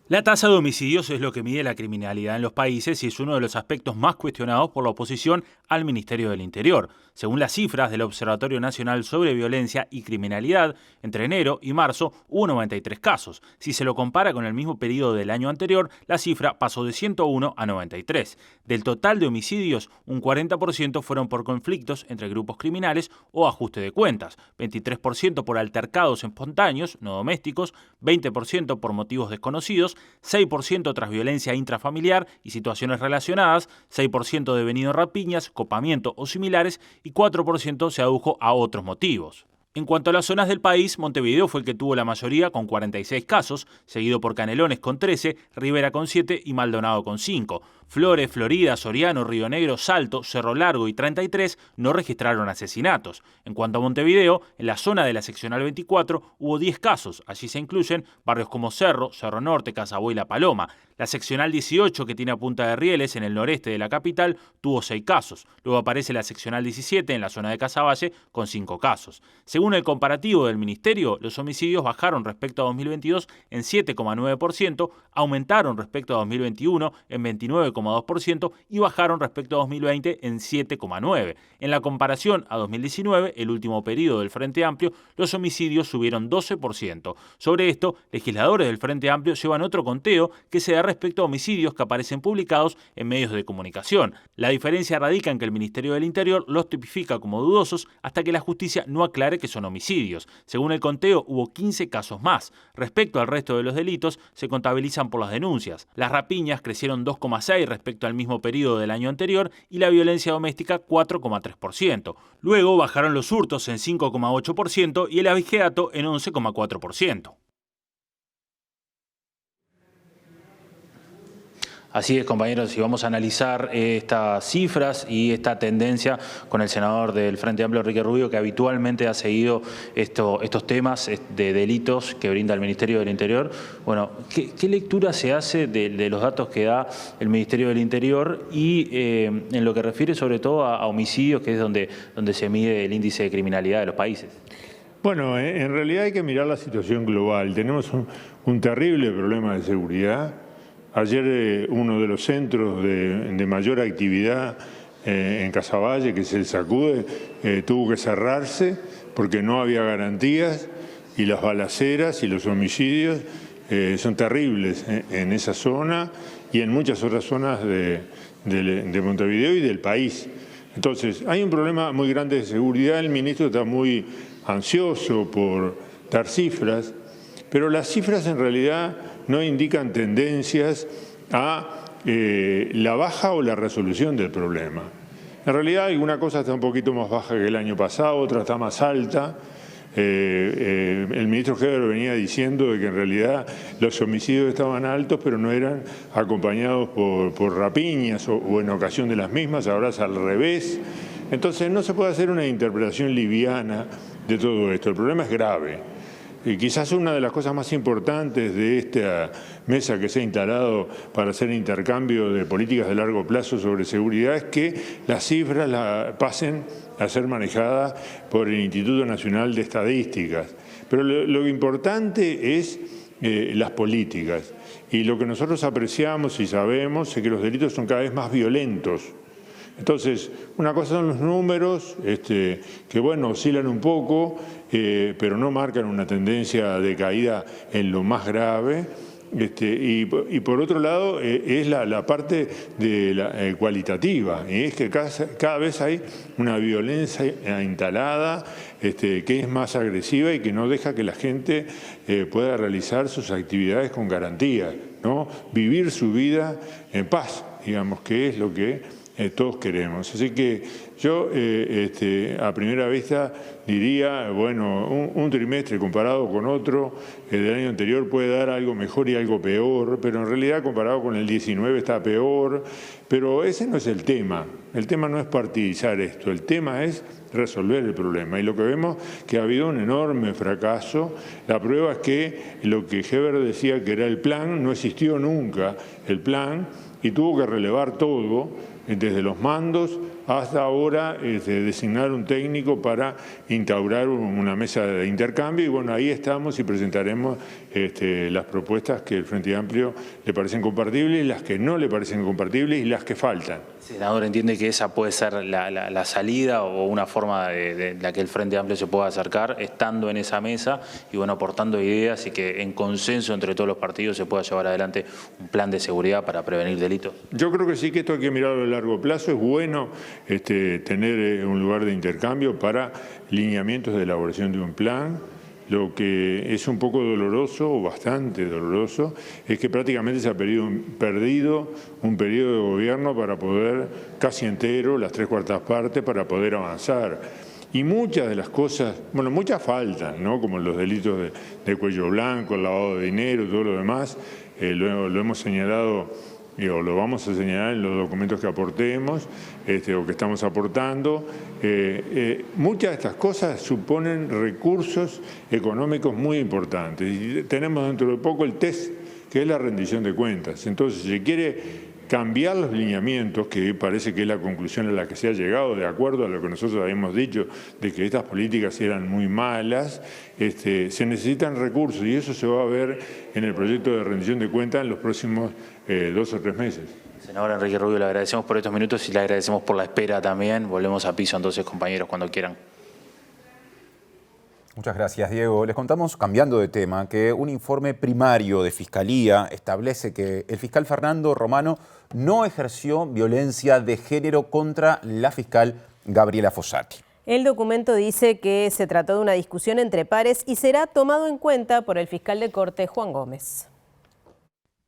La tasa de homicidios es lo que mide la criminalidad en los países y es uno de los aspectos más cuestionados por la oposición al Ministerio del Interior. Según las cifras del Observatorio Nacional sobre Violencia y Criminalidad, entre enero y marzo hubo 93 casos. Si se lo compara con el mismo periodo del año anterior, la cifra pasó de 101 a 93. Del total de homicidios, un 40% fueron por conflictos entre grupos criminales o ajuste de cuentas, 23% por altercados espontáneos, no domésticos, 20% por motivos desconocidos, 6% tras violencia intrafamiliar y situaciones relacionadas, 6% devenido en rapiñas, copamiento o similares y 4% se adujo a otros motivos. En cuanto a las zonas del país, Montevideo fue el que tuvo la mayoría con 46 casos, seguido por Canelones con 13, Rivera con 7 y Maldonado con 5. Flores, Florida, Soriano, Río Negro, Salto, Cerro Largo y 33 no registraron asesinatos. En cuanto a Montevideo, en la zona de la seccional 24 hubo 10 casos. Allí se incluyen barrios como Cerro, Cerro Norte, Casabó y La Paloma. La seccional 18, que tiene a Punta de Rieles en el noreste de la capital, tuvo 6 casos. Luego aparece la seccional 17 en la zona de Casaballe con 5 casos. Según el comparativo del Ministerio, los homicidios bajaron respecto a 2022 en 7,9%, aumentaron respecto a 2021 en 29,2% y bajaron respecto a 2020 en 7,9%. En la comparación a 2019, el último periodo del Frente Amplio, los homicidios subieron 12%. Sobre esto, legisladores del Frente Amplio llevan otro conteo que se da respecto a homicidios que aparecen publicados en medios de comunicación. La diferencia radica en que el Ministerio del Interior los tipifica como dudosos hasta que la justicia no aclare que son homicidios. Según el conteo, hubo 15 casos más. Respecto al resto de los delitos, se contabilizan por las denuncias. Las rapiñas crecieron 2,6% respecto al mismo periodo del año anterior y la violencia doméstica 4,3%. Luego bajaron los hurtos en 5,8% y el abigeato en 11,4%. Así es, compañeros, y vamos a analizar estas cifras y esta tendencia con el senador del Frente Amplio, Enrique Rubio, que habitualmente ha seguido estos temas de delitos que brinda el Ministerio del Interior. Bueno, ¿qué lectura se hace de los datos que da el Ministerio del Interior y en lo que refiere sobre todo a homicidios, que es donde se mide el índice de criminalidad de los países? Bueno, en realidad hay que mirar la situación global. Tenemos un terrible problema de seguridad. Ayer uno de los centros de mayor actividad en Casaballe, que es el Sacude, tuvo que cerrarse porque no había garantías y las balaceras y los homicidios son terribles en esa zona y en muchas otras zonas de Montevideo y del país. Entonces, hay un problema muy grande de seguridad. El ministro está muy ansioso por dar cifras, pero las cifras en realidad no indican tendencias a la baja o la resolución del problema. En realidad, alguna cosa está un poquito más baja que el año pasado, otra está más alta. El ministro Heber venía diciendo de que en realidad los homicidios estaban altos, pero no eran acompañados por rapiñas o en ocasión de las mismas, ahora es al revés. Entonces no se puede hacer una interpretación liviana de todo esto. El problema es grave. Y quizás una de las cosas más importantes de esta mesa que se ha instalado para hacer intercambio de políticas de largo plazo sobre seguridad es que las cifras pasen a ser manejadas por el Instituto Nacional de Estadísticas. Pero lo importante es las políticas. Y lo que nosotros apreciamos y sabemos es que los delitos son cada vez más violentos. Entonces, una cosa son los números, que bueno, oscilan un poco, pero no marcan una tendencia de caída en lo más grave. Y por otro lado, es la parte de cualitativa, y es que cada vez hay una violencia instalada que es más agresiva y que no deja que la gente pueda realizar sus actividades con garantía, ¿no? Vivir su vida en paz, digamos, que es lo que todos queremos. Así que yo a primera vista diría, bueno, un trimestre comparado con otro del año anterior puede dar algo mejor y algo peor, pero en realidad comparado con el 19 está peor, pero ese no es el tema. El tema no es partidizar esto, el tema es resolver el problema. Y lo que vemos que ha habido un enorme fracaso. La prueba es que lo que Heber decía que era el plan, no existió nunca el plan y tuvo que relevar todo, desde los mandos hasta ahora designar un técnico para instaurar una mesa de intercambio y bueno, ahí estamos y presentaremos las propuestas que el Frente Amplio le parecen compatibles, las que no le parecen compatibles y las que faltan. Senador, ¿entiende que esa puede ser la salida o una forma de la que el Frente Amplio se pueda acercar estando en esa mesa y bueno, aportando ideas y que en consenso entre todos los partidos se pueda llevar adelante un plan de seguridad para prevenir delitos? Yo creo que sí, que esto hay que mirarlo a largo plazo. Es bueno tener un lugar de intercambio para lineamientos de elaboración de un plan. Lo que es un poco doloroso, o bastante doloroso, es que prácticamente se ha perdido un periodo de gobierno para poder, casi entero, las 3/4 partes, para poder avanzar. Y muchas de las cosas, bueno, muchas faltan, ¿no? Como los delitos de cuello blanco, el lavado de dinero, todo lo demás, lo hemos señalado o lo vamos a señalar en los documentos que aportemos o que estamos aportando. Muchas de estas cosas suponen recursos económicos muy importantes y tenemos dentro de poco el test, que es la rendición de cuentas. Entonces, si se quiere cambiar los lineamientos, que parece que es la conclusión a la que se ha llegado, de acuerdo a lo que nosotros habíamos dicho, de que estas políticas eran muy malas, se necesitan recursos y eso se va a ver en el proyecto de rendición de cuentas en los próximos 2 o 3 meses. Senador Enrique Rubio, le agradecemos por estos minutos y le agradecemos por la espera también. Volvemos a piso entonces, compañeros, cuando quieran. Muchas gracias, Diego. Les contamos, cambiando de tema, que un informe primario de Fiscalía establece que el fiscal Fernando Romano no ejerció violencia de género contra la fiscal Gabriela Fossati. El documento dice que se trató de una discusión entre pares y será tomado en cuenta por el fiscal de corte, Juan Gómez.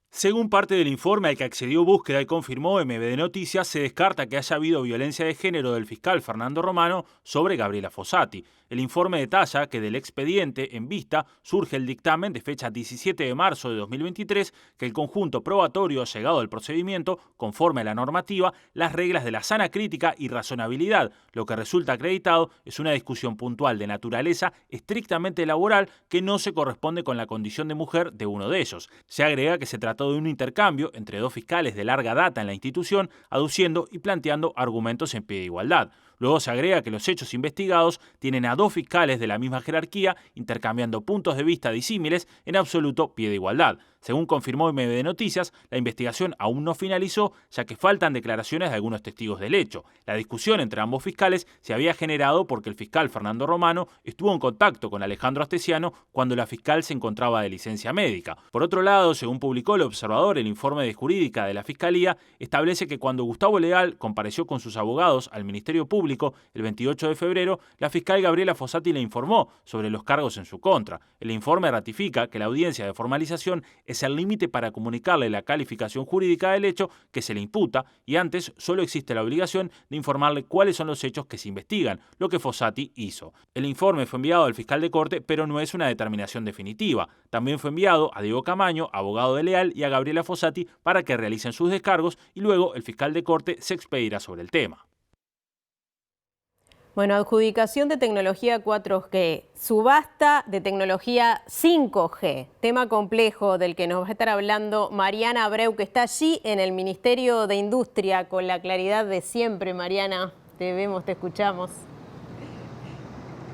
Según parte del informe al que accedió Búsqueda y confirmó MBD Noticias, se descarta que haya habido violencia de género del fiscal Fernando Romano sobre Gabriela Fossati. El informe detalla que del expediente en vista surge el dictamen de fecha 17 de marzo de 2023 que el conjunto probatorio llegado al procedimiento conforme a la normativa las reglas de la sana crítica y razonabilidad. Lo que resulta acreditado es una discusión puntual de naturaleza estrictamente laboral que no se corresponde con la condición de mujer de uno de ellos. Se agrega que se trató de un intercambio entre 2 fiscales de larga data en la institución, aduciendo y planteando argumentos en pie de igualdad. Luego se agrega que los hechos investigados tienen a 2 fiscales de la misma jerarquía intercambiando puntos de vista disímiles en absoluto pie de igualdad. Según confirmó MB Noticias, la investigación aún no finalizó, ya que faltan declaraciones de algunos testigos del hecho. La discusión entre ambos fiscales se había generado porque el fiscal Fernando Romano estuvo en contacto con Alejandro Astesiano cuando la fiscal se encontraba de licencia médica. Por otro lado, según publicó El Observador, el informe de jurídica de la Fiscalía establece que cuando Gustavo Leal compareció con sus abogados al Ministerio Público el 28 de febrero, la fiscal Gabriela Fossati le informó sobre los cargos en su contra. El informe ratifica que la audiencia de formalización es el límite para comunicarle la calificación jurídica del hecho que se le imputa y antes solo existe la obligación de informarle cuáles son los hechos que se investigan, lo que Fossati hizo. El informe fue enviado al fiscal de corte, pero no es una determinación definitiva. También fue enviado a Diego Camaño, abogado de Leal, y a Gabriela Fossati para que realicen sus descargos y luego el fiscal de corte se expedirá sobre el tema. Bueno, adjudicación de tecnología 4G, subasta de tecnología 5G, tema complejo del que nos va a estar hablando Mariana Abreu, que está allí en el Ministerio de Industria con la claridad de siempre. Mariana, te vemos, te escuchamos.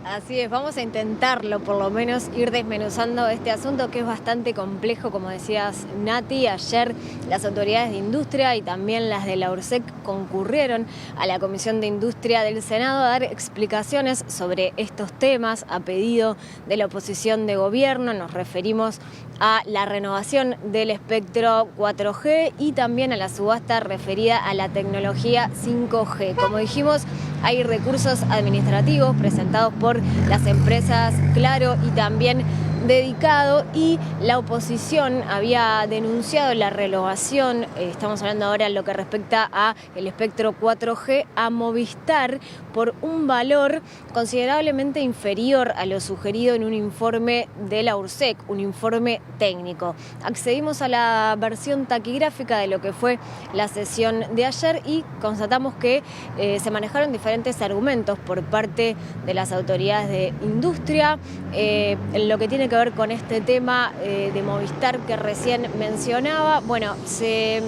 Así es, vamos a intentarlo, por lo menos ir desmenuzando este asunto que es bastante complejo, como decías Nati. Ayer las autoridades de industria y también las de la URSEC concurrieron a la Comisión de Industria del Senado a dar explicaciones sobre estos temas a pedido de la oposición de gobierno. Nos referimos a la renovación del espectro 4G y también a la subasta referida a la tecnología 5G. Como dijimos, hay recursos administrativos presentados por las empresas Claro y también Dedicado, y la oposición había denunciado la renovación, estamos hablando ahora en lo que respecta a el espectro 4G, a Movistar por un valor considerablemente inferior a lo sugerido en un informe de la URSEC, un informe técnico. Accedimos a la versión taquigráfica de lo que fue la sesión de ayer y constatamos que se manejaron diferentes argumentos por parte de las autoridades de industria en lo que tiene que ver con este tema de Movistar que recién mencionaba. Bueno, se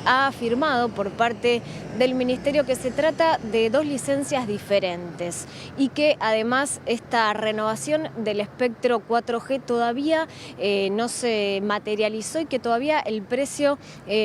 ha afirmado por parte del Ministerio que se trata de 2 licencias diferentes y que además esta renovación del espectro 4G todavía no se materializó y que todavía el precio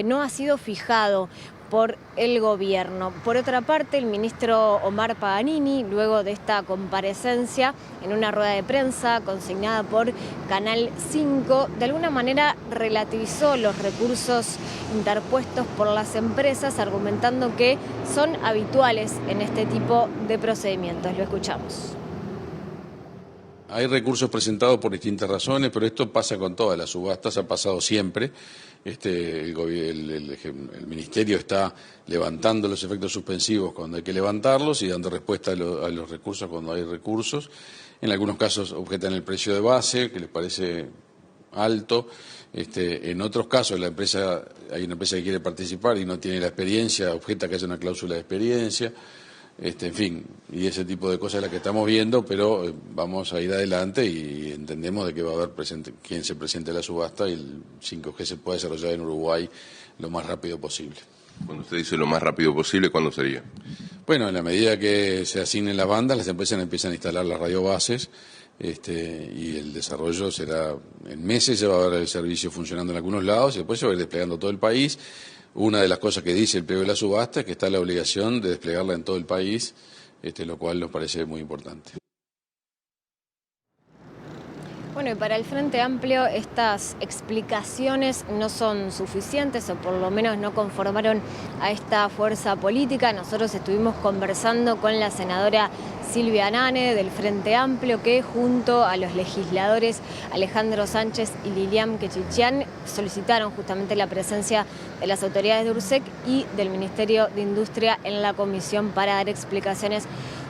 no ha sido fijado por el gobierno. Por otra parte, el ministro Omar Paganini, luego de esta comparecencia en una rueda de prensa consignada por Canal 5, de alguna manera relativizó los recursos interpuestos por las empresas, argumentando que son habituales en este tipo de procedimientos. Lo escuchamos. Hay recursos presentados por distintas razones, pero esto pasa con todas las subastas, ha pasado siempre. El Ministerio está levantando los efectos suspensivos cuando hay que levantarlos y dando respuesta a los recursos cuando hay recursos. En algunos casos objetan el precio de base, que les parece alto. En otros casos hay una empresa que quiere participar y no tiene la experiencia, objeta que haya una cláusula de experiencia. En fin, y ese tipo de cosas es las que estamos viendo, pero vamos a ir adelante y entendemos de que va a haber quien se presente a la subasta y el 5G se puede desarrollar en Uruguay lo más rápido posible. Cuando usted dice lo más rápido posible, ¿cuándo sería? Bueno, en la medida que se asignen las bandas, las empresas empiezan a instalar las radiobases y el desarrollo será en meses, ya va a haber el servicio funcionando en algunos lados y después se va a ir desplegando todo el país. Una de las cosas que dice el pliego de la subasta es que está la obligación de desplegarla en todo el país, lo cual nos parece muy importante. Bueno, y para el Frente Amplio estas explicaciones no son suficientes o por lo menos no conformaron a esta fuerza política. Nosotros estuvimos conversando con la senadora Silvia Nane del Frente Amplio, que junto a los legisladores Alejandro Sánchez y Lilian Quechichian solicitaron justamente la presencia de las autoridades de URSEC y del Ministerio de Industria en la comisión para dar explicaciones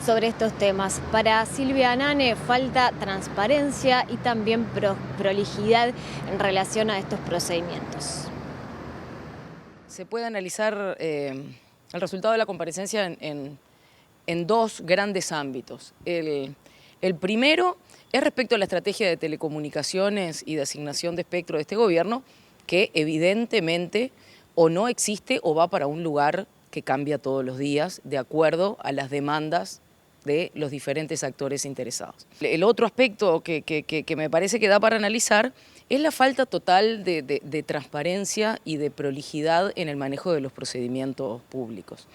sobre estos temas. Para Silvia Nane falta transparencia y también prolijidad en relación a estos procedimientos. Se puede analizar el resultado de la comparecencia en 2 grandes ámbitos. El primero es respecto a la estrategia de telecomunicaciones y de asignación de espectro de este gobierno, que evidentemente o no existe o va para un lugar que cambia todos los días de acuerdo a las demandas de los diferentes actores interesados. El otro aspecto que me parece que da para analizar es la falta total de transparencia y de prolijidad en el manejo de los procedimientos públicos.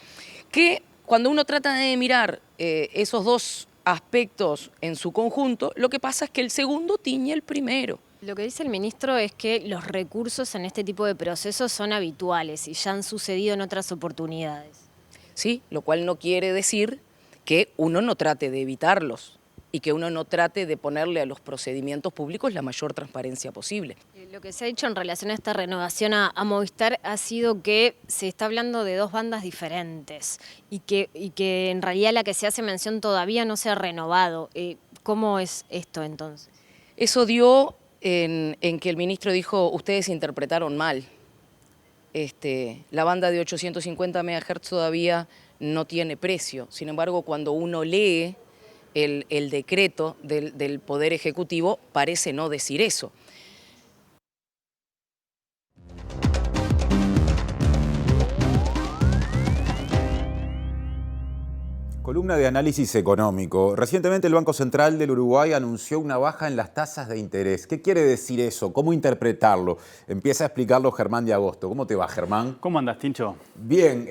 Que cuando uno trata de mirar esos dos aspectos en su conjunto, lo que pasa es que el segundo tiñe el primero. Lo que dice el ministro es que los recursos en este tipo de procesos son habituales y ya han sucedido en otras oportunidades. Sí, lo cual no quiere decir que uno no trate de evitarlos y que uno no trate de ponerle a los procedimientos públicos la mayor transparencia posible. Lo que se ha dicho en relación a esta renovación a Movistar ha sido que se está hablando de dos bandas diferentes y que en realidad la que se hace mención todavía no se ha renovado. ¿Cómo es esto entonces? Eso dio en que el ministro dijo, ustedes interpretaron mal. La banda de 850 MHz todavía no tiene precio. Sin embargo, cuando uno lee el decreto del Poder Ejecutivo, parece no decir eso. Columna de análisis económico. Recientemente el Banco Central del Uruguay anunció una baja en las tasas de interés. ¿Qué quiere decir eso? ¿Cómo interpretarlo? Empieza a explicarlo Germán de Agosto. ¿Cómo te va, Germán? ¿Cómo andas, Tincho? Bien,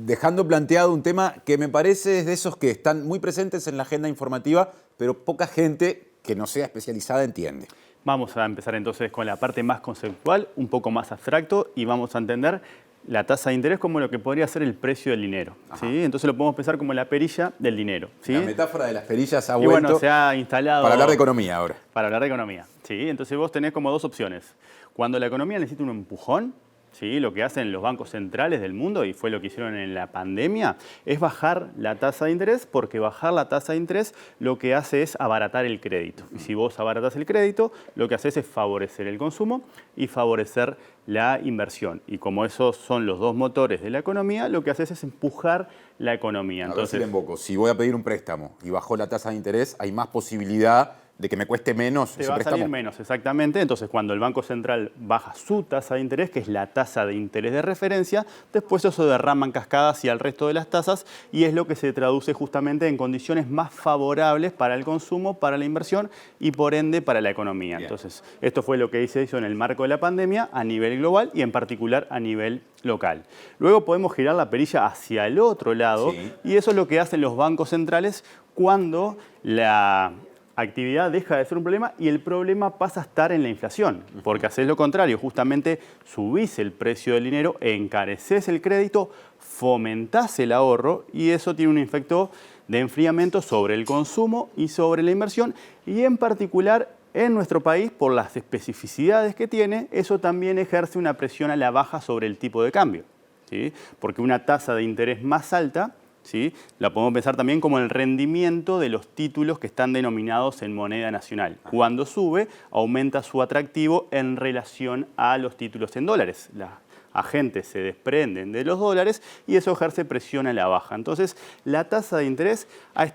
dejando planteado un tema que me parece es de esos que están muy presentes en la agenda informativa, pero poca gente que no sea especializada entiende. Vamos a empezar entonces con la parte más conceptual, un poco más abstracto, y vamos a entender la tasa de interés como lo que podría ser el precio del dinero, ¿sí? Entonces lo podemos pensar como la perilla del dinero, ¿sí? La metáfora de las perillas ha vuelto. Y bueno, se ha instalado... Para hablar de economía ahora. Para hablar de economía, ¿sí? Entonces vos tenés como dos opciones. Cuando la economía necesita un empujón, ¿sí? Lo que hacen los bancos centrales del mundo, y fue lo que hicieron en la pandemia, es bajar la tasa de interés, porque bajar la tasa de interés lo que hace es abaratar el crédito. Y si vos abaratás el crédito, lo que haces es favorecer el consumo y favorecer la inversión. Y como esos son los dos motores de la economía, lo que haces es empujar la economía. Entonces, si voy a pedir un préstamo y bajó la tasa de interés, hay más posibilidad de que me cueste menos te ese va préstamo. A salir menos, exactamente. Entonces, cuando el Banco Central baja su tasa de interés, que es la tasa de interés de referencia, después eso derrama en cascada hacia el resto de las tasas y es lo que se traduce justamente en condiciones más favorables para el consumo, para la inversión y, por ende, para la economía. Bien. Entonces, esto fue lo que se hizo en el marco de la pandemia a nivel global y, en particular, a nivel local. Luego podemos girar la perilla hacia el otro lado, sí, y eso es lo que hacen los bancos centrales cuando la actividad deja de ser un problema y el problema pasa a estar en la inflación, porque haces lo contrario, justamente subís el precio del dinero, encareces el crédito, fomentás el ahorro y eso tiene un efecto de enfriamiento sobre el consumo y sobre la inversión y en particular en nuestro país, por las especificidades que tiene, eso también ejerce una presión a la baja sobre el tipo de cambio, ¿sí? Porque una tasa de interés más alta, ¿sí?, la podemos pensar también como el rendimiento de los títulos que están denominados en moneda nacional. Cuando sube, aumenta su atractivo en relación a los títulos en dólares. Las agentes se desprenden de los dólares y eso ejerce presión a la baja. Entonces, la tasa de interés ha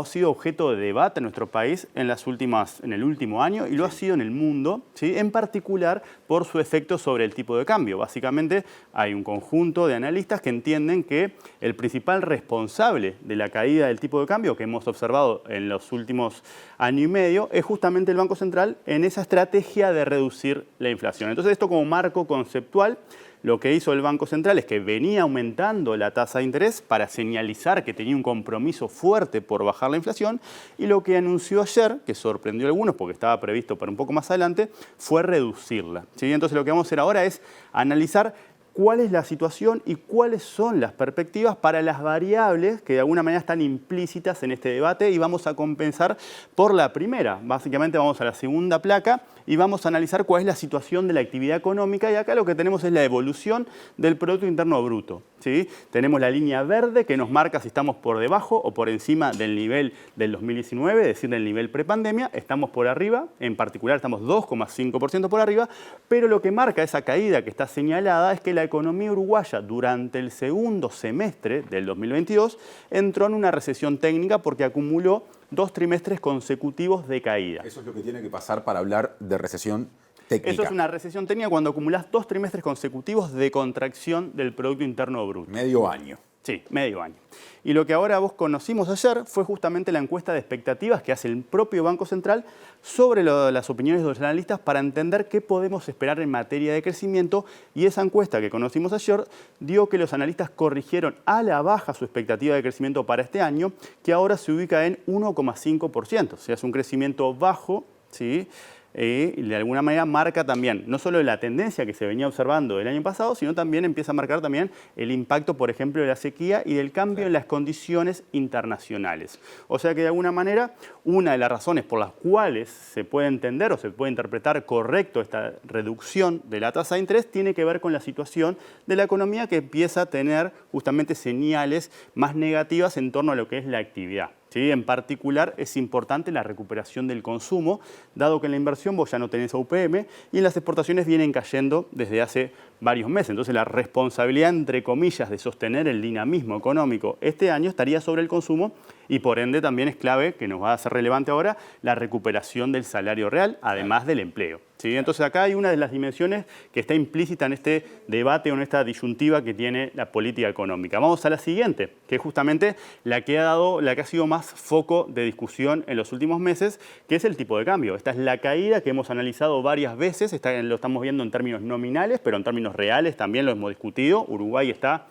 sido objeto de debate en nuestro país en el último año y lo ha sido en el mundo, ¿sí?, en particular por su efecto sobre el tipo de cambio. Básicamente, hay un conjunto de analistas que entienden que el principal responsable de la caída del tipo de cambio que hemos observado en los últimos año y medio es justamente el Banco Central en esa estrategia de reducir la inflación. Entonces, esto como marco conceptual, lo que hizo el Banco Central es que venía aumentando la tasa de interés para señalizar que tenía un compromiso fuerte por bajar la inflación y lo que anunció ayer, que sorprendió a algunos porque estaba previsto para un poco más adelante, fue reducirla, ¿sí? Entonces lo que vamos a hacer ahora es analizar cuál es la situación y cuáles son las perspectivas para las variables que de alguna manera están implícitas en este debate y vamos a compensar por la primera. Básicamente vamos a la segunda placa y vamos a analizar cuál es la situación de la actividad económica y acá lo que tenemos es la evolución del Producto Interno Bruto, ¿sí? Tenemos la línea verde que nos marca si estamos por debajo o por encima del nivel del 2019, es decir, del nivel prepandemia. Estamos por arriba, en particular estamos 2,5% por arriba, pero lo que marca esa caída que está señalada es que la economía uruguaya durante el segundo semestre del 2022 entró en una recesión técnica porque acumuló 2 trimestres consecutivos de caída. Eso es lo que tiene que pasar para hablar de recesión técnica. Eso es una recesión técnica cuando acumulás 2 trimestres consecutivos de contracción del Producto Interno Bruto. Medio año. Sí, medio año. Y lo que ahora vos conocimos ayer fue justamente la encuesta de expectativas que hace el propio Banco Central sobre las opiniones de los analistas para entender qué podemos esperar en materia de crecimiento. Y esa encuesta que conocimos ayer dio que los analistas corrigieron a la baja su expectativa de crecimiento para este año, que ahora se ubica en 1,5%. O sea, es un crecimiento bajo, ¿sí? Y de alguna manera marca también no solo la tendencia que se venía observando el año pasado, sino también empieza a marcar también el impacto, por ejemplo, de la sequía y del cambio en las condiciones internacionales. O sea que de alguna manera una de las razones por las cuales se puede entender o se puede interpretar correcto esta reducción de la tasa de interés tiene que ver con la situación de la economía que empieza a tener justamente señales más negativas en torno a lo que es la actividad. ¿Sí? En particular es importante la recuperación del consumo, dado que en la inversión vos ya no tenés AUPM y en las exportaciones vienen cayendo desde hace varios meses. Entonces la responsabilidad, entre comillas, de sostener el dinamismo económico este año estaría sobre el consumo y por ende también es clave, que nos va a ser relevante ahora, la recuperación del salario real, además del empleo. ¿Sí? Entonces acá hay una de las dimensiones que está implícita en este debate o en esta disyuntiva que tiene la política económica. Vamos a la siguiente, que es justamente la que ha sido más foco de discusión en los últimos meses, que es el tipo de cambio. Esta es la caída que hemos analizado varias veces, lo estamos viendo en términos nominales, pero en términos reales también lo hemos discutido. Uruguay está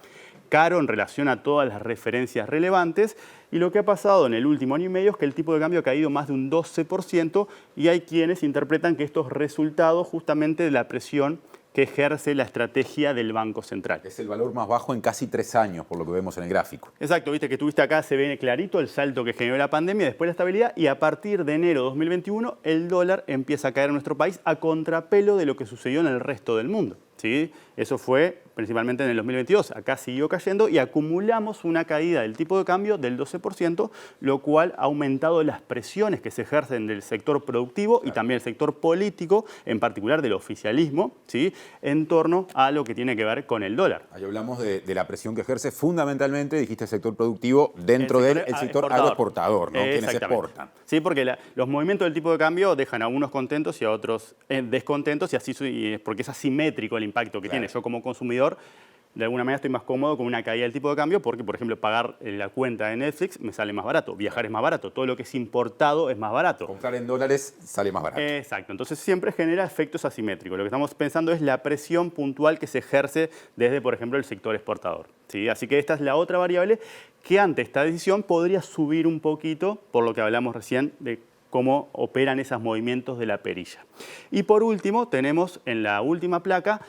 caro en relación a todas las referencias relevantes y lo que ha pasado en el último año y medio es que el tipo de cambio ha caído más de un 12% y hay quienes interpretan que esto es resultado justamente de la presión que ejerce la estrategia del Banco Central. Es el valor más bajo en casi 3 años, por lo que vemos en el gráfico. Exacto, viste que tuviste acá, se ve clarito el salto que generó la pandemia, después la estabilidad, y a partir de enero de 2021 el dólar empieza a caer en nuestro país a contrapelo de lo que sucedió en el resto del mundo. ¿Sí? Eso fue principalmente en el 2022. Acá siguió cayendo y acumulamos una caída del tipo de cambio del 12%, lo cual ha aumentado las presiones que se ejercen del sector productivo y también el sector político, en particular del oficialismo, ¿sí? En torno a lo que tiene que ver con el dólar. Ahí hablamos de la presión que ejerce fundamentalmente, dijiste, el sector productivo, dentro del sector agroexportador, ¿no? Quienes exportan. Sí, porque los movimientos del tipo de cambio dejan a unos contentos y a otros descontentos, y así porque es asimétrico el impacto que tiene. Yo como consumidor, de alguna manera estoy más cómodo con una caída del tipo de cambio porque, por ejemplo, pagar la cuenta de Netflix me sale más barato, viajar es más barato, todo lo que es importado es más barato. Comprar en dólares sale más barato. Exacto, entonces siempre genera efectos asimétricos. Lo que estamos pensando es la presión puntual que se ejerce desde, por ejemplo, el sector exportador. ¿Sí? Así que esta es la otra variable que ante esta decisión podría subir un poquito, por lo que hablamos recién de cómo operan esos movimientos de la perilla. Y por último, tenemos en la última placa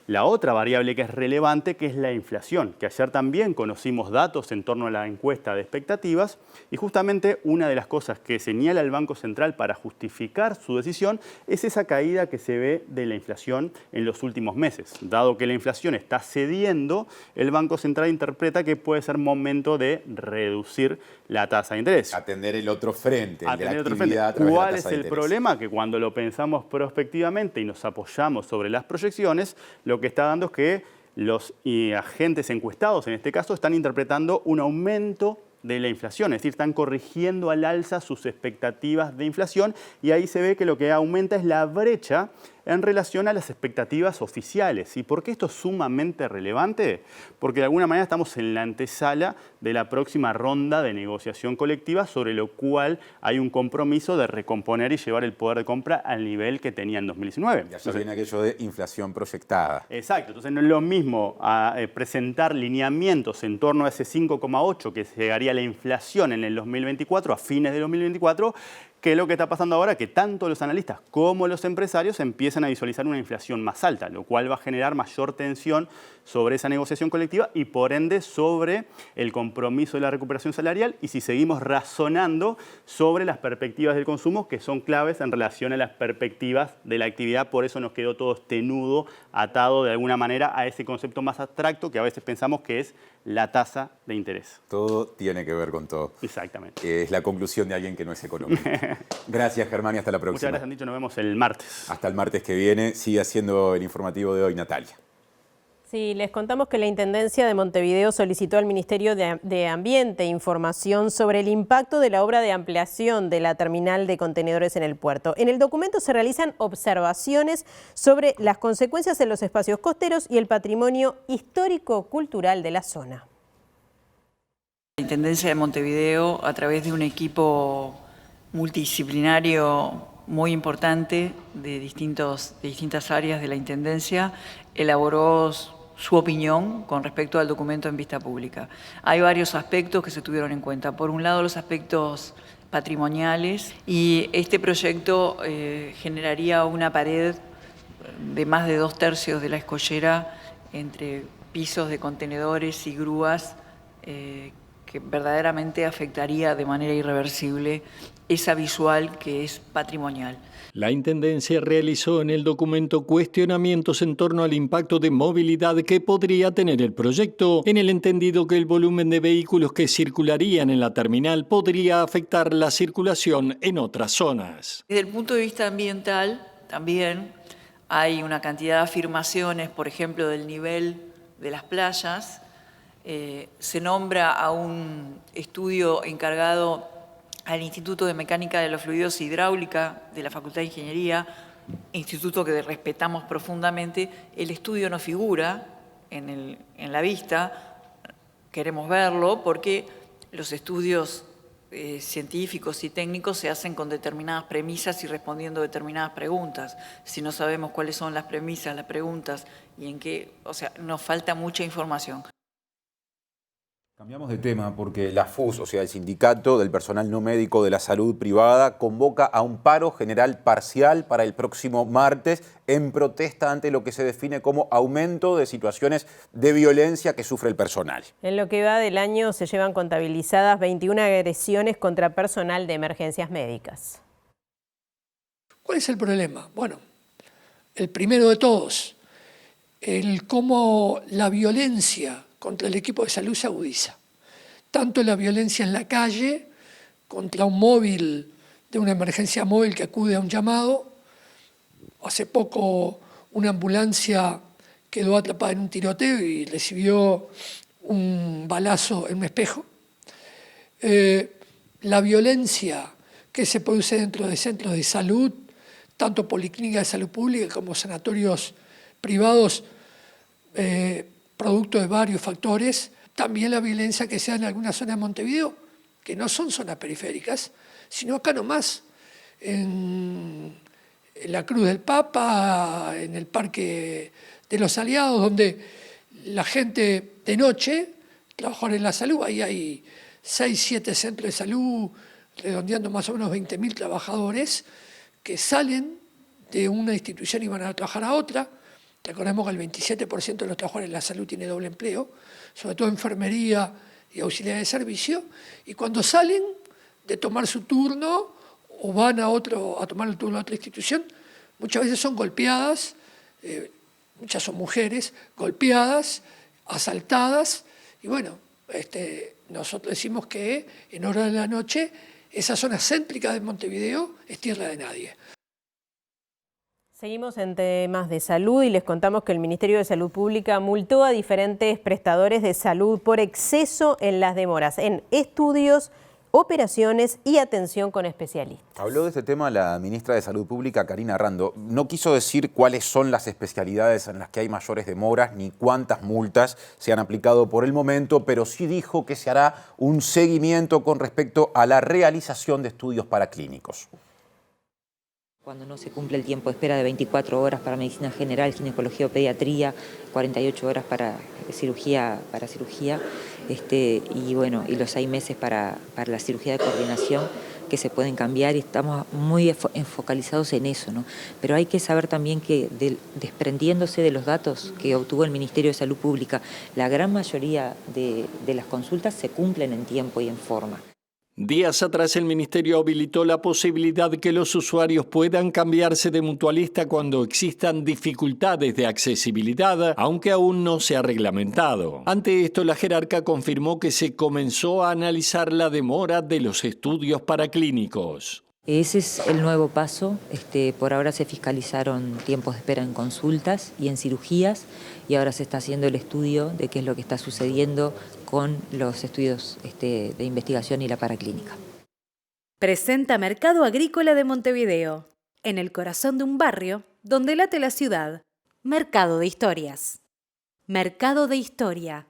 la otra variable que es relevante, que es la inflación, que ayer también conocimos datos en torno a la encuesta de expectativas y justamente una de las cosas que señala el Banco Central para justificar su decisión es esa caída que se ve de la inflación en los últimos meses. Dado que la inflación está cediendo, el Banco Central interpreta que puede ser momento de reducir la tasa de interés. Atender el otro frente, el de la actividad a través de la tasa de interés. ¿Cuál es el problema? Que cuando lo pensamos prospectivamente y nos apoyamos sobre las proyecciones, lo que está dando es que los agentes encuestados, en este caso, están interpretando un aumento de la inflación, es decir, están corrigiendo al alza sus expectativas de inflación y ahí se ve que lo que aumenta es la brecha en relación a las expectativas oficiales. ¿Y por qué esto es sumamente relevante? Porque de alguna manera estamos en la antesala de la próxima ronda de negociación colectiva, sobre lo cual hay un compromiso de recomponer y llevar el poder de compra al nivel que tenía en 2019. Y allá viene aquello de inflación proyectada. Exacto, entonces no es lo mismo presentar lineamientos en torno a ese 5,8 que llegaría la inflación en el 2024, a fines de 2024, que es lo que está pasando ahora, que tanto los analistas como los empresarios empiezan a visualizar una inflación más alta, lo cual va a generar mayor tensión sobre esa negociación colectiva y por ende sobre el compromiso de la recuperación salarial y si seguimos razonando sobre las perspectivas del consumo que son claves en relación a las perspectivas de la actividad. Por eso nos quedó todo este nudo atado de alguna manera a ese concepto más abstracto que a veces pensamos que es la tasa de interés. Todo tiene que ver con todo. Exactamente. Es la conclusión de alguien que no es economista. Gracias, Germán, y hasta la próxima. Muchas gracias, Andicho. Nos vemos el martes. Hasta el martes que viene. Sigue haciendo el informativo de hoy, Natalia. Sí, les contamos que la Intendencia de Montevideo solicitó al Ministerio de Ambiente información sobre el impacto de la obra de ampliación de la terminal de contenedores en el puerto. En el documento se realizan observaciones sobre las consecuencias en los espacios costeros y el patrimonio histórico-cultural de la zona. La Intendencia de Montevideo, a través de un equipo multidisciplinario muy importante de distintas áreas de la Intendencia, elaboró su opinión con respecto al documento en vista pública. Hay varios aspectos que se tuvieron en cuenta. Por un lado, los aspectos patrimoniales, y este proyecto generaría una pared de más de 2/3 de la escollera entre pisos de contenedores y grúas que verdaderamente afectaría de manera irreversible esa visual que es patrimonial. La Intendencia realizó en el documento cuestionamientos en torno al impacto de movilidad que podría tener el proyecto, en el entendido que el volumen de vehículos que circularían en la terminal podría afectar la circulación en otras zonas. Desde el punto de vista ambiental, también hay una cantidad de afirmaciones, por ejemplo, del nivel de las playas. Se nombra a un estudio encargado al Instituto de Mecánica de los Fluidos e Hidráulica de la Facultad de Ingeniería, instituto que respetamos profundamente. El estudio no figura en la vista, queremos verlo porque los estudios científicos y técnicos se hacen con determinadas premisas y respondiendo determinadas preguntas. Si no sabemos cuáles son las premisas, las preguntas y en qué, nos falta mucha información. Cambiamos de tema porque la FUS, o sea, el Sindicato del Personal No Médico de la Salud Privada, convoca a un paro general parcial para el próximo martes en protesta ante lo que se define como aumento de situaciones de violencia que sufre el personal. En lo que va del año se llevan contabilizadas 21 agresiones contra personal de emergencias médicas. ¿Cuál es el problema? Bueno, el primero de todos, el cómo la violencia contra el equipo de salud se agudiza. Tanto la violencia en la calle, contra un móvil de una emergencia móvil que acude a un llamado. Hace poco una ambulancia quedó atrapada en un tiroteo y recibió un balazo en un espejo. La violencia que se produce dentro de centros de salud, tanto policlínicas de salud pública como sanatorios privados, producto de varios factores. También la violencia que se da en algunas zonas de Montevideo, que no son zonas periféricas, sino acá nomás, en la Cruz del Papa, en el Parque de los Aliados, donde la gente de noche, trabajadores en la salud, ahí hay 6, 7 centros de salud, redondeando más o menos 20.000 trabajadores, que salen de una institución y van a trabajar a otra. Recordemos que el 27% de los trabajadores en la salud tiene doble empleo, sobre todo enfermería y auxiliar de servicio, y cuando salen de tomar su turno o van a tomar el turno a otra institución, muchas veces son golpeadas, muchas son mujeres, golpeadas, asaltadas, y bueno, nosotros decimos que en horas de la noche esa zona céntrica de Montevideo es tierra de nadie. Seguimos en temas de salud y les contamos que el Ministerio de Salud Pública multó a diferentes prestadores de salud por exceso en las demoras en estudios, operaciones y atención con especialistas. Habló de este tema la ministra de Salud Pública, Karina Rando. No quiso decir cuáles son las especialidades en las que hay mayores demoras ni cuántas multas se han aplicado por el momento, pero sí dijo que se hará un seguimiento con respecto a la realización de estudios paraclínicos. Cuando no se cumple el tiempo de espera de 24 horas para medicina general, ginecología o pediatría, 48 horas para cirugía, y bueno, y los 6 meses para la cirugía de coordinación, que se pueden cambiar, y estamos muy focalizados en eso, ¿no? Pero hay que saber también que desprendiéndose de los datos que obtuvo el Ministerio de Salud Pública, la gran mayoría de las consultas se cumplen en tiempo y en forma. Días atrás el Ministerio habilitó la posibilidad que los usuarios puedan cambiarse de mutualista cuando existan dificultades de accesibilidad, aunque aún no se ha reglamentado. Ante esto, la jerarca confirmó que se comenzó a analizar la demora de los estudios paraclínicos. Ese es el nuevo paso. Por ahora se fiscalizaron tiempos de espera en consultas y en cirugías, y ahora se está haciendo el estudio de qué es lo que está sucediendo con los estudios de investigación y la paraclínica. Presenta Mercado Agrícola de Montevideo, en el corazón de un barrio donde late la ciudad. Mercado de Historias. Mercado de Historia.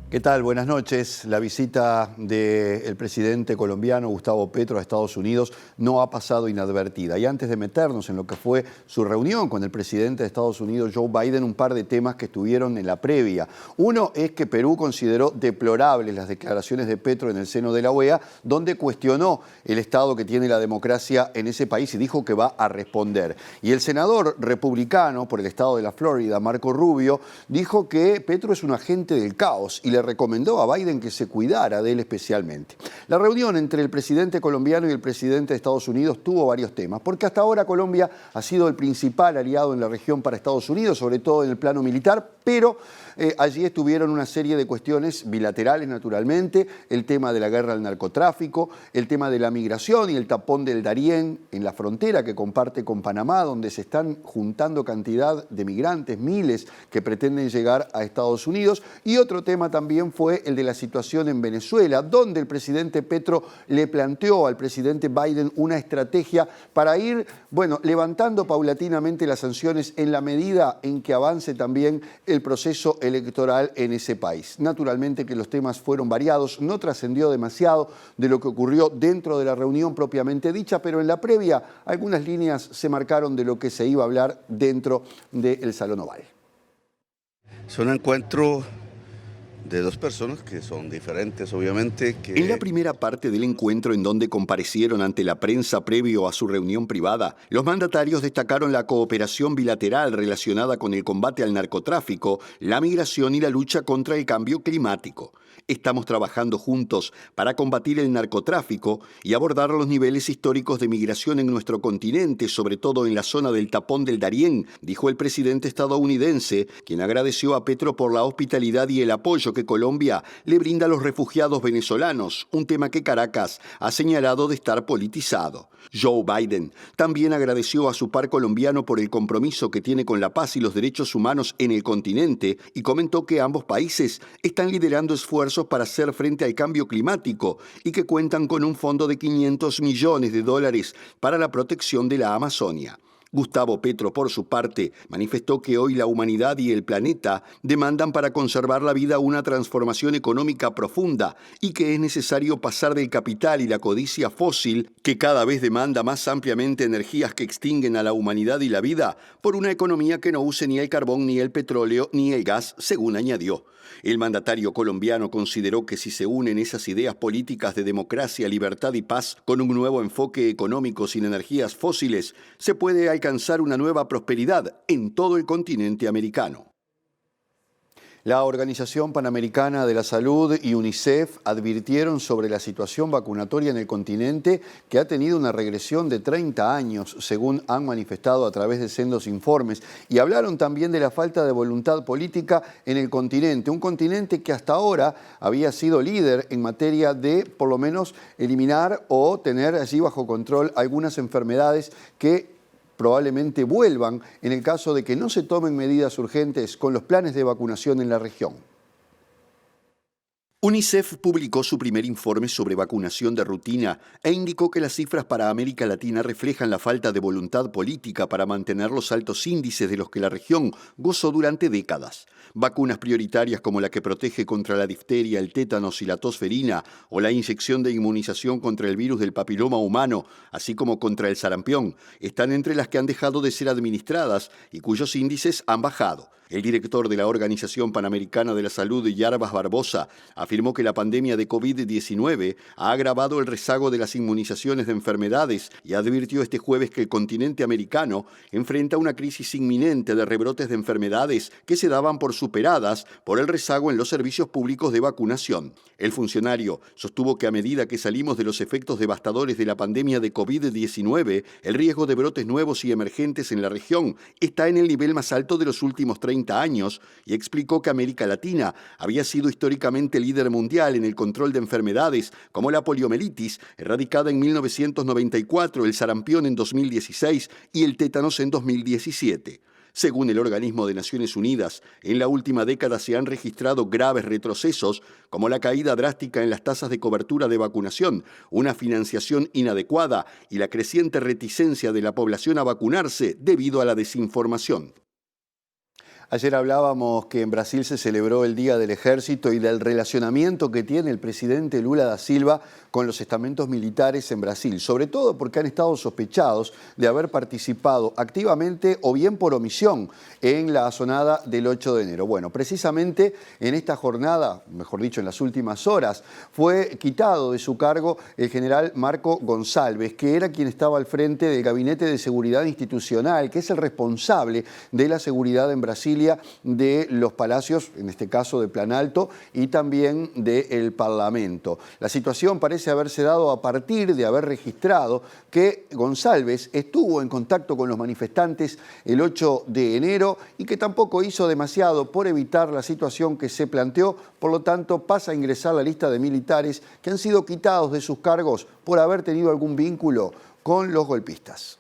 ¿Qué tal? Buenas noches. La visita del presidente colombiano Gustavo Petro a Estados Unidos no ha pasado inadvertida. Y antes de meternos en lo que fue su reunión con el presidente de Estados Unidos, Joe Biden, un par de temas que estuvieron en la previa. Uno es que Perú consideró deplorables las declaraciones de Petro en el seno de la OEA, donde cuestionó el estado que tiene la democracia en ese país y dijo que va a responder. Y el senador republicano por el estado de la Florida, Marco Rubio, dijo que Petro es un agente del caos y le recomendó a Biden que se cuidara de él especialmente. La reunión entre el presidente colombiano y el presidente de Estados Unidos tuvo varios temas, porque hasta ahora Colombia ha sido el principal aliado en la región para Estados Unidos, sobre todo en el plano militar, pero allí estuvieron una serie de cuestiones bilaterales, naturalmente, el tema de la guerra al narcotráfico, el tema de la migración y el tapón del Darién en la frontera que comparte con Panamá, donde se están juntando cantidad de migrantes, miles que pretenden llegar a Estados Unidos, y otro tema también fue el de la situación en Venezuela, donde el presidente Petro le planteó al presidente Biden una estrategia para ir, levantando paulatinamente las sanciones en la medida en que avance también el proceso electoral en ese país. Naturalmente que los temas fueron variados, no trascendió demasiado de lo que ocurrió dentro de la reunión propiamente dicha, pero en la previa algunas líneas se marcaron de lo que se iba a hablar dentro del Salón Oval. Es un encuentro de dos personas que son diferentes, obviamente. En la primera parte del encuentro, en donde comparecieron ante la prensa previo a su reunión privada, los mandatarios destacaron la cooperación bilateral relacionada con el combate al narcotráfico, la migración y la lucha contra el cambio climático. Estamos trabajando juntos para combatir el narcotráfico y abordar los niveles históricos de migración en nuestro continente, sobre todo en la zona del tapón del Darién, dijo el presidente estadounidense, quien agradeció a Petro por la hospitalidad y el apoyo que Colombia le brinda a los refugiados venezolanos, un tema que Caracas ha señalado de estar politizado. Joe Biden también agradeció a su par colombiano por el compromiso que tiene con la paz y los derechos humanos en el continente y comentó que ambos países están liderando esfuerzos para hacer frente al cambio climático y que cuentan con un fondo de $500 millones para la protección de la Amazonia. Gustavo Petro, por su parte, manifestó que hoy la humanidad y el planeta demandan para conservar la vida una transformación económica profunda y que es necesario pasar del capital y la codicia fósil, que cada vez demanda más ampliamente energías que extinguen a la humanidad y la vida, por una economía que no use ni el carbón, ni el petróleo, ni el gas, según añadió. El mandatario colombiano consideró que si se unen esas ideas políticas de democracia, libertad y paz con un nuevo enfoque económico sin energías fósiles, se puede alcanzar una nueva prosperidad en todo el continente americano. La Organización Panamericana de la Salud y UNICEF advirtieron sobre la situación vacunatoria en el continente, que ha tenido una regresión de 30 años, según han manifestado a través de sendos informes, y hablaron también de la falta de voluntad política en el continente, un continente que hasta ahora había sido líder en materia de, por lo menos, eliminar o tener allí bajo control algunas enfermedades que probablemente vuelvan en el caso de que no se tomen medidas urgentes con los planes de vacunación en la región. UNICEF publicó su primer informe sobre vacunación de rutina e indicó que las cifras para América Latina reflejan la falta de voluntad política para mantener los altos índices de los que la región gozó durante décadas. Vacunas prioritarias como la que protege contra la difteria, el tétanos y la tosferina, o la inyección de inmunización contra el virus del papiloma humano, así como contra el sarampión, están entre las que han dejado de ser administradas y cuyos índices han bajado. El director de la Organización Panamericana de la Salud, Yarbas Barbosa, afirmó afirmó que la pandemia de COVID-19 ha agravado el rezago de las inmunizaciones de enfermedades y advirtió este jueves que el continente americano enfrenta una crisis inminente de rebrotes de enfermedades que se daban por superadas por el rezago en los servicios públicos de vacunación. El funcionario sostuvo que a medida que salimos de los efectos devastadores de la pandemia de COVID-19, el riesgo de brotes nuevos y emergentes en la región está en el nivel más alto de los últimos 30 años y explicó que América Latina había sido históricamente líder mundial en el control de enfermedades como la poliomielitis, erradicada en 1994, el sarampión en 2016 y el tétanos en 2017. Según el organismo de Naciones Unidas, en la última década se han registrado graves retrocesos, como la caída drástica en las tasas de cobertura de vacunación, una financiación inadecuada y la creciente reticencia de la población a vacunarse debido a la desinformación. Ayer hablábamos que en Brasil se celebró el Día del Ejército y del relacionamiento que tiene el presidente Lula da Silva con los estamentos militares en Brasil, sobre todo porque han estado sospechados de haber participado activamente o bien por omisión en la asonada del 8 de enero. Bueno, precisamente en esta jornada, mejor dicho en las últimas horas, fue quitado de su cargo el general Marco Gonçalves, que era quien estaba al frente del Gabinete de Seguridad Institucional, que es el responsable de la seguridad en Brasil, de los palacios, en este caso de Planalto, y también del Parlamento. La situación parece haberse dado a partir de haber registrado que Gonçalves estuvo en contacto con los manifestantes el 8 de enero y que tampoco hizo demasiado por evitar la situación que se planteó, por lo tanto pasa a ingresar a la lista de militares que han sido quitados de sus cargos por haber tenido algún vínculo con los golpistas.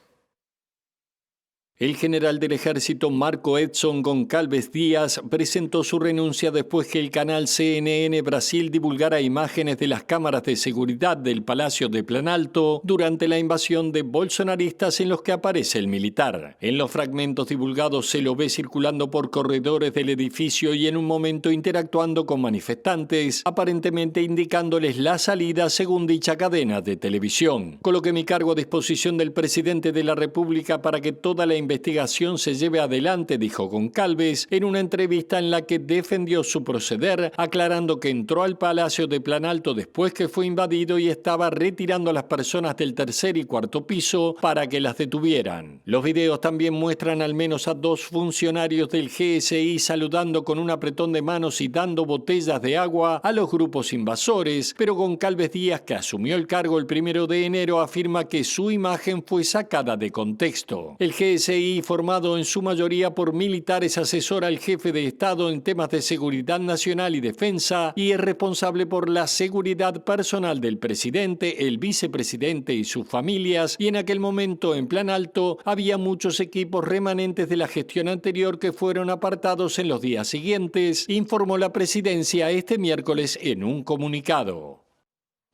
El general del ejército Marco Edson Goncalves Díaz presentó su renuncia después que el canal CNN Brasil divulgara imágenes de las cámaras de seguridad del Palacio de Planalto durante la invasión de bolsonaristas en los que aparece el militar. En los fragmentos divulgados se lo ve circulando por corredores del edificio y en un momento interactuando con manifestantes, aparentemente indicándoles la salida según dicha cadena de televisión. Coloqué mi cargo a disposición del presidente de la República para que toda la investigación se lleve adelante, dijo Goncalves en una entrevista en la que defendió su proceder, aclarando que entró al Palacio de Planalto después que fue invadido y estaba retirando a las personas del tercer y cuarto piso para que las detuvieran. Los videos también muestran al menos a 2 funcionarios del GSI saludando con un apretón de manos y dando botellas de agua a los grupos invasores, pero Goncalves Díaz, que asumió el cargo el 1 de enero, afirma que su imagen fue sacada de contexto. El GSI, formado en su mayoría por militares, asesora al jefe de Estado en temas de seguridad nacional y defensa y es responsable por la seguridad personal del presidente, el vicepresidente y sus familias, y en aquel momento en Planalto había muchos equipos remanentes de la gestión anterior que fueron apartados en los días siguientes, informó la presidencia este miércoles en un comunicado.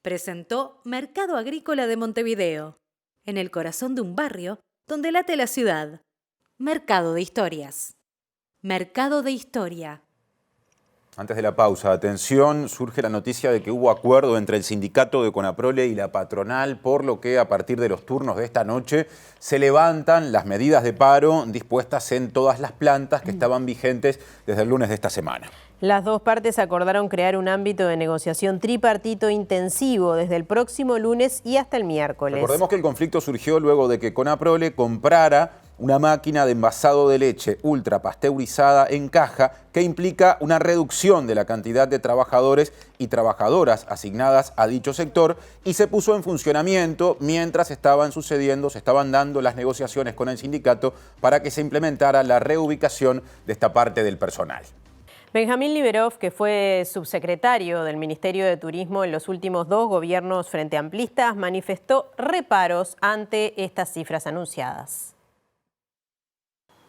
Presentó Mercado Agrícola de Montevideo, en el corazón de un barrio donde late la ciudad. Mercado de Historias. Mercado de Historia. Antes de la pausa, atención, surge la noticia de que hubo acuerdo entre el sindicato de Conaprole y la patronal, por lo que a partir de los turnos de esta noche se levantan las medidas de paro dispuestas en todas las plantas que estaban vigentes desde el lunes de esta semana. Las dos partes acordaron crear un ámbito de negociación tripartito intensivo desde el próximo lunes y hasta el miércoles. Recordemos que el conflicto surgió luego de que Conaprole comprara una máquina de envasado de leche ultra pasteurizada en caja que implica una reducción de la cantidad de trabajadores y trabajadoras asignadas a dicho sector y se puso en funcionamiento mientras se estaban dando las negociaciones con el sindicato para que se implementara la reubicación de esta parte del personal. Benjamín Liberov, que fue subsecretario del Ministerio de Turismo en los últimos 2 gobiernos frente amplistas, manifestó reparos ante estas cifras anunciadas.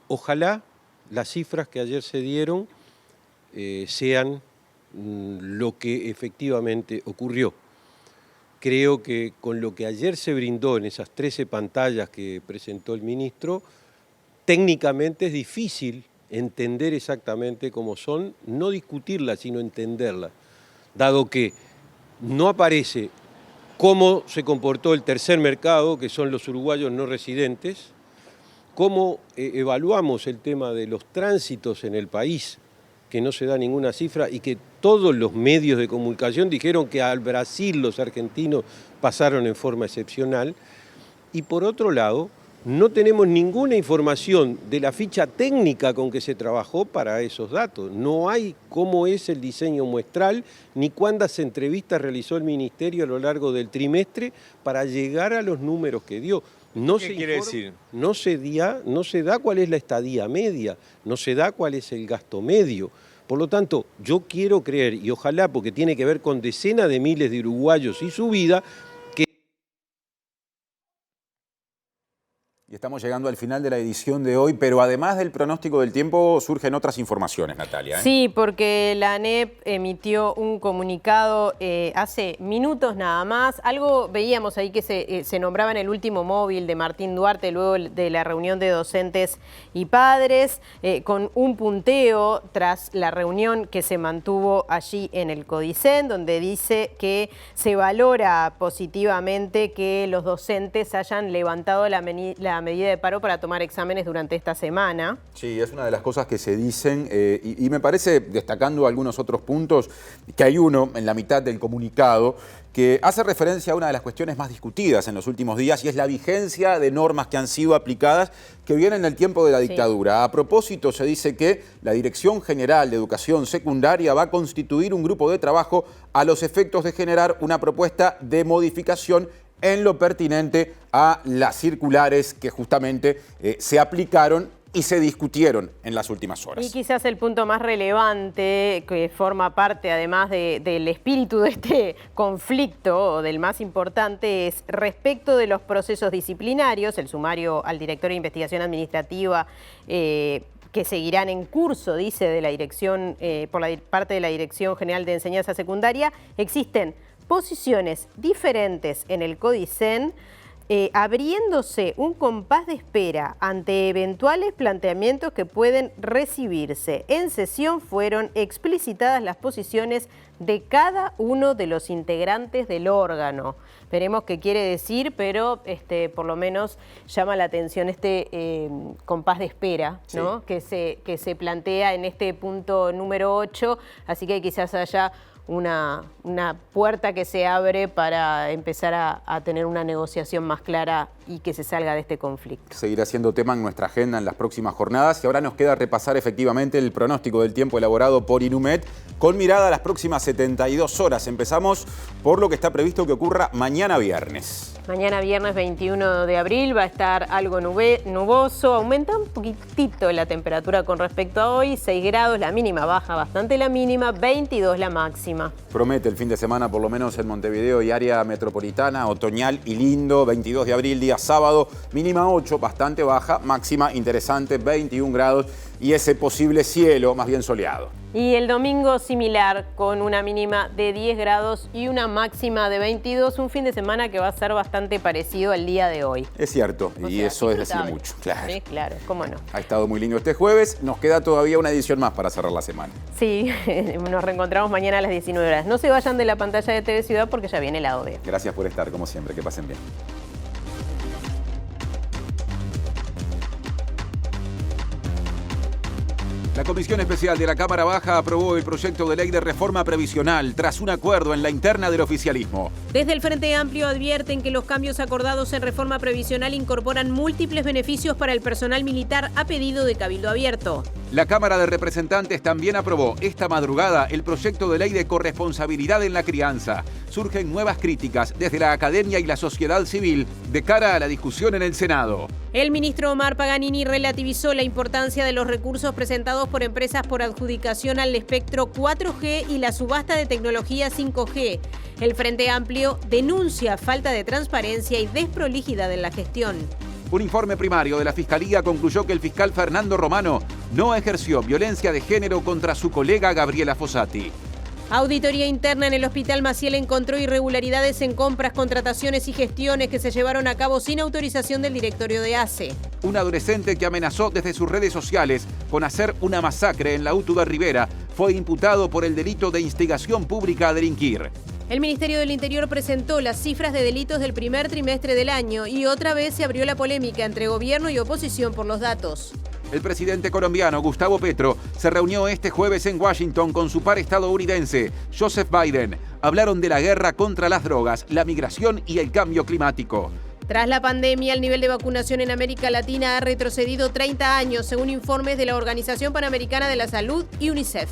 Ojalá las cifras que ayer se dieron sean lo que efectivamente ocurrió. Creo que con lo que ayer se brindó en esas 13 pantallas que presentó el ministro, técnicamente es difícil entender exactamente cómo son, no discutirlas, sino entenderlas, dado que no aparece cómo se comportó el tercer mercado, que son los uruguayos no residentes, cómo evaluamos el tema de los tránsitos en el país, que no se da ninguna cifra y que todos los medios de comunicación dijeron que al Brasil los argentinos pasaron en forma excepcional. Y por otro lado, no tenemos ninguna información de la ficha técnica con que se trabajó para esos datos. No hay cómo es el diseño muestral, ni cuántas entrevistas realizó el Ministerio a lo largo del trimestre para llegar a los números que dio. ¿Qué quiere decir? No se da cuál es la estadía media, no se da cuál es el gasto medio. Por lo tanto, yo quiero creer, y ojalá, porque tiene que ver con decenas de miles de uruguayos y su vida, Y estamos llegando al final de la edición de hoy, pero además del pronóstico del tiempo surgen otras informaciones, Natalia. Sí, porque la ANEP emitió un comunicado hace minutos nada más. Algo veíamos ahí que se nombraba en el último móvil de Martín Duarte, luego de la reunión de docentes y padres, con un punteo tras la reunión que se mantuvo allí en el Codicen, donde dice que se valora positivamente que los docentes hayan levantado la medida de paro para tomar exámenes durante esta semana. Sí, es una de las cosas que se dicen y me parece, destacando algunos otros puntos, que hay uno en la mitad del comunicado que hace referencia a una de las cuestiones más discutidas en los últimos días y es la vigencia de normas que han sido aplicadas que vienen del tiempo de la dictadura. Sí. A propósito, se dice que la Dirección General de Educación Secundaria va a constituir un grupo de trabajo a los efectos de generar una propuesta de modificación en lo pertinente a las circulares que justamente se aplicaron y se discutieron en las últimas horas. Y quizás el punto más relevante, que forma parte además del espíritu de este conflicto, o del más importante, es respecto de los procesos disciplinarios, el sumario al director de investigación administrativa, que seguirán en curso, dice, de la dirección, por la parte de la Dirección General de Enseñanza Secundaria. Existen posiciones diferentes en el Codicen, abriéndose un compás de espera ante eventuales planteamientos que pueden recibirse. En sesión fueron explicitadas las posiciones de cada uno de los integrantes del órgano. Veremos qué quiere decir, pero por lo menos llama la atención este compás de espera, ¿no? Sí. que se plantea en este punto número 8, así que quizás haya una puerta que se abre para empezar a tener una negociación más clara y que se salga de este conflicto. Seguirá siendo tema en nuestra agenda en las próximas jornadas y ahora nos queda repasar efectivamente el pronóstico del tiempo elaborado por Inumet con mirada a las próximas 72 horas. Empezamos por lo que está previsto que ocurra mañana viernes. Mañana viernes 21 de abril va a estar algo nuboso, aumenta un poquitito la temperatura con respecto a hoy, 6 grados la mínima, baja bastante la mínima, 22 la máxima. Promete el fin de semana, por lo menos en Montevideo y área metropolitana, otoñal y lindo, 22 de abril, día sábado, mínima 8, bastante baja, máxima interesante, 21 grados y ese posible cielo más bien soleado. Y el domingo similar, con una mínima de 10 grados y una máxima de 22, un fin de semana que va a ser bastante parecido al día de hoy. Es cierto, y eso es decir mucho. Claro. Sí, claro, cómo no. Ha estado muy lindo este jueves, nos queda todavía una edición más para cerrar la semana. Sí, nos reencontramos mañana a las 19 horas. No se vayan de la pantalla de TV Ciudad porque ya viene la ODE. Gracias por estar, como siempre, que pasen bien. La Comisión Especial de la Cámara Baja aprobó el proyecto de ley de reforma previsional tras un acuerdo en la interna del oficialismo. Desde el Frente Amplio advierten que los cambios acordados en reforma previsional incorporan múltiples beneficios para el personal militar a pedido de Cabildo Abierto. La Cámara de Representantes también aprobó esta madrugada el proyecto de ley de corresponsabilidad en la crianza. Surgen nuevas críticas desde la academia y la sociedad civil de cara a la discusión en el Senado. El ministro Omar Paganini relativizó la importancia de los recursos presentados por empresas por adjudicación al espectro 4G y la subasta de tecnología 5G. El Frente Amplio denuncia falta de transparencia y desprolijidad en la gestión. Un informe primario de la Fiscalía concluyó que el fiscal Fernando Romano no ejerció violencia de género contra su colega Gabriela Fossati. Auditoría interna en el Hospital Maciel encontró irregularidades en compras, contrataciones y gestiones que se llevaron a cabo sin autorización del directorio de ACE. Un adolescente que amenazó desde sus redes sociales con hacer una masacre en la UTU de Rivera fue imputado por el delito de instigación pública a delinquir. El Ministerio del Interior presentó las cifras de delitos del primer trimestre del año y otra vez se abrió la polémica entre gobierno y oposición por los datos. El presidente colombiano Gustavo Petro se reunió este jueves en Washington con su par estadounidense, Joseph Biden. Hablaron de la guerra contra las drogas, la migración y el cambio climático. Tras la pandemia, el nivel de vacunación en América Latina ha retrocedido 30 años, según informes de la Organización Panamericana de la Salud y UNICEF.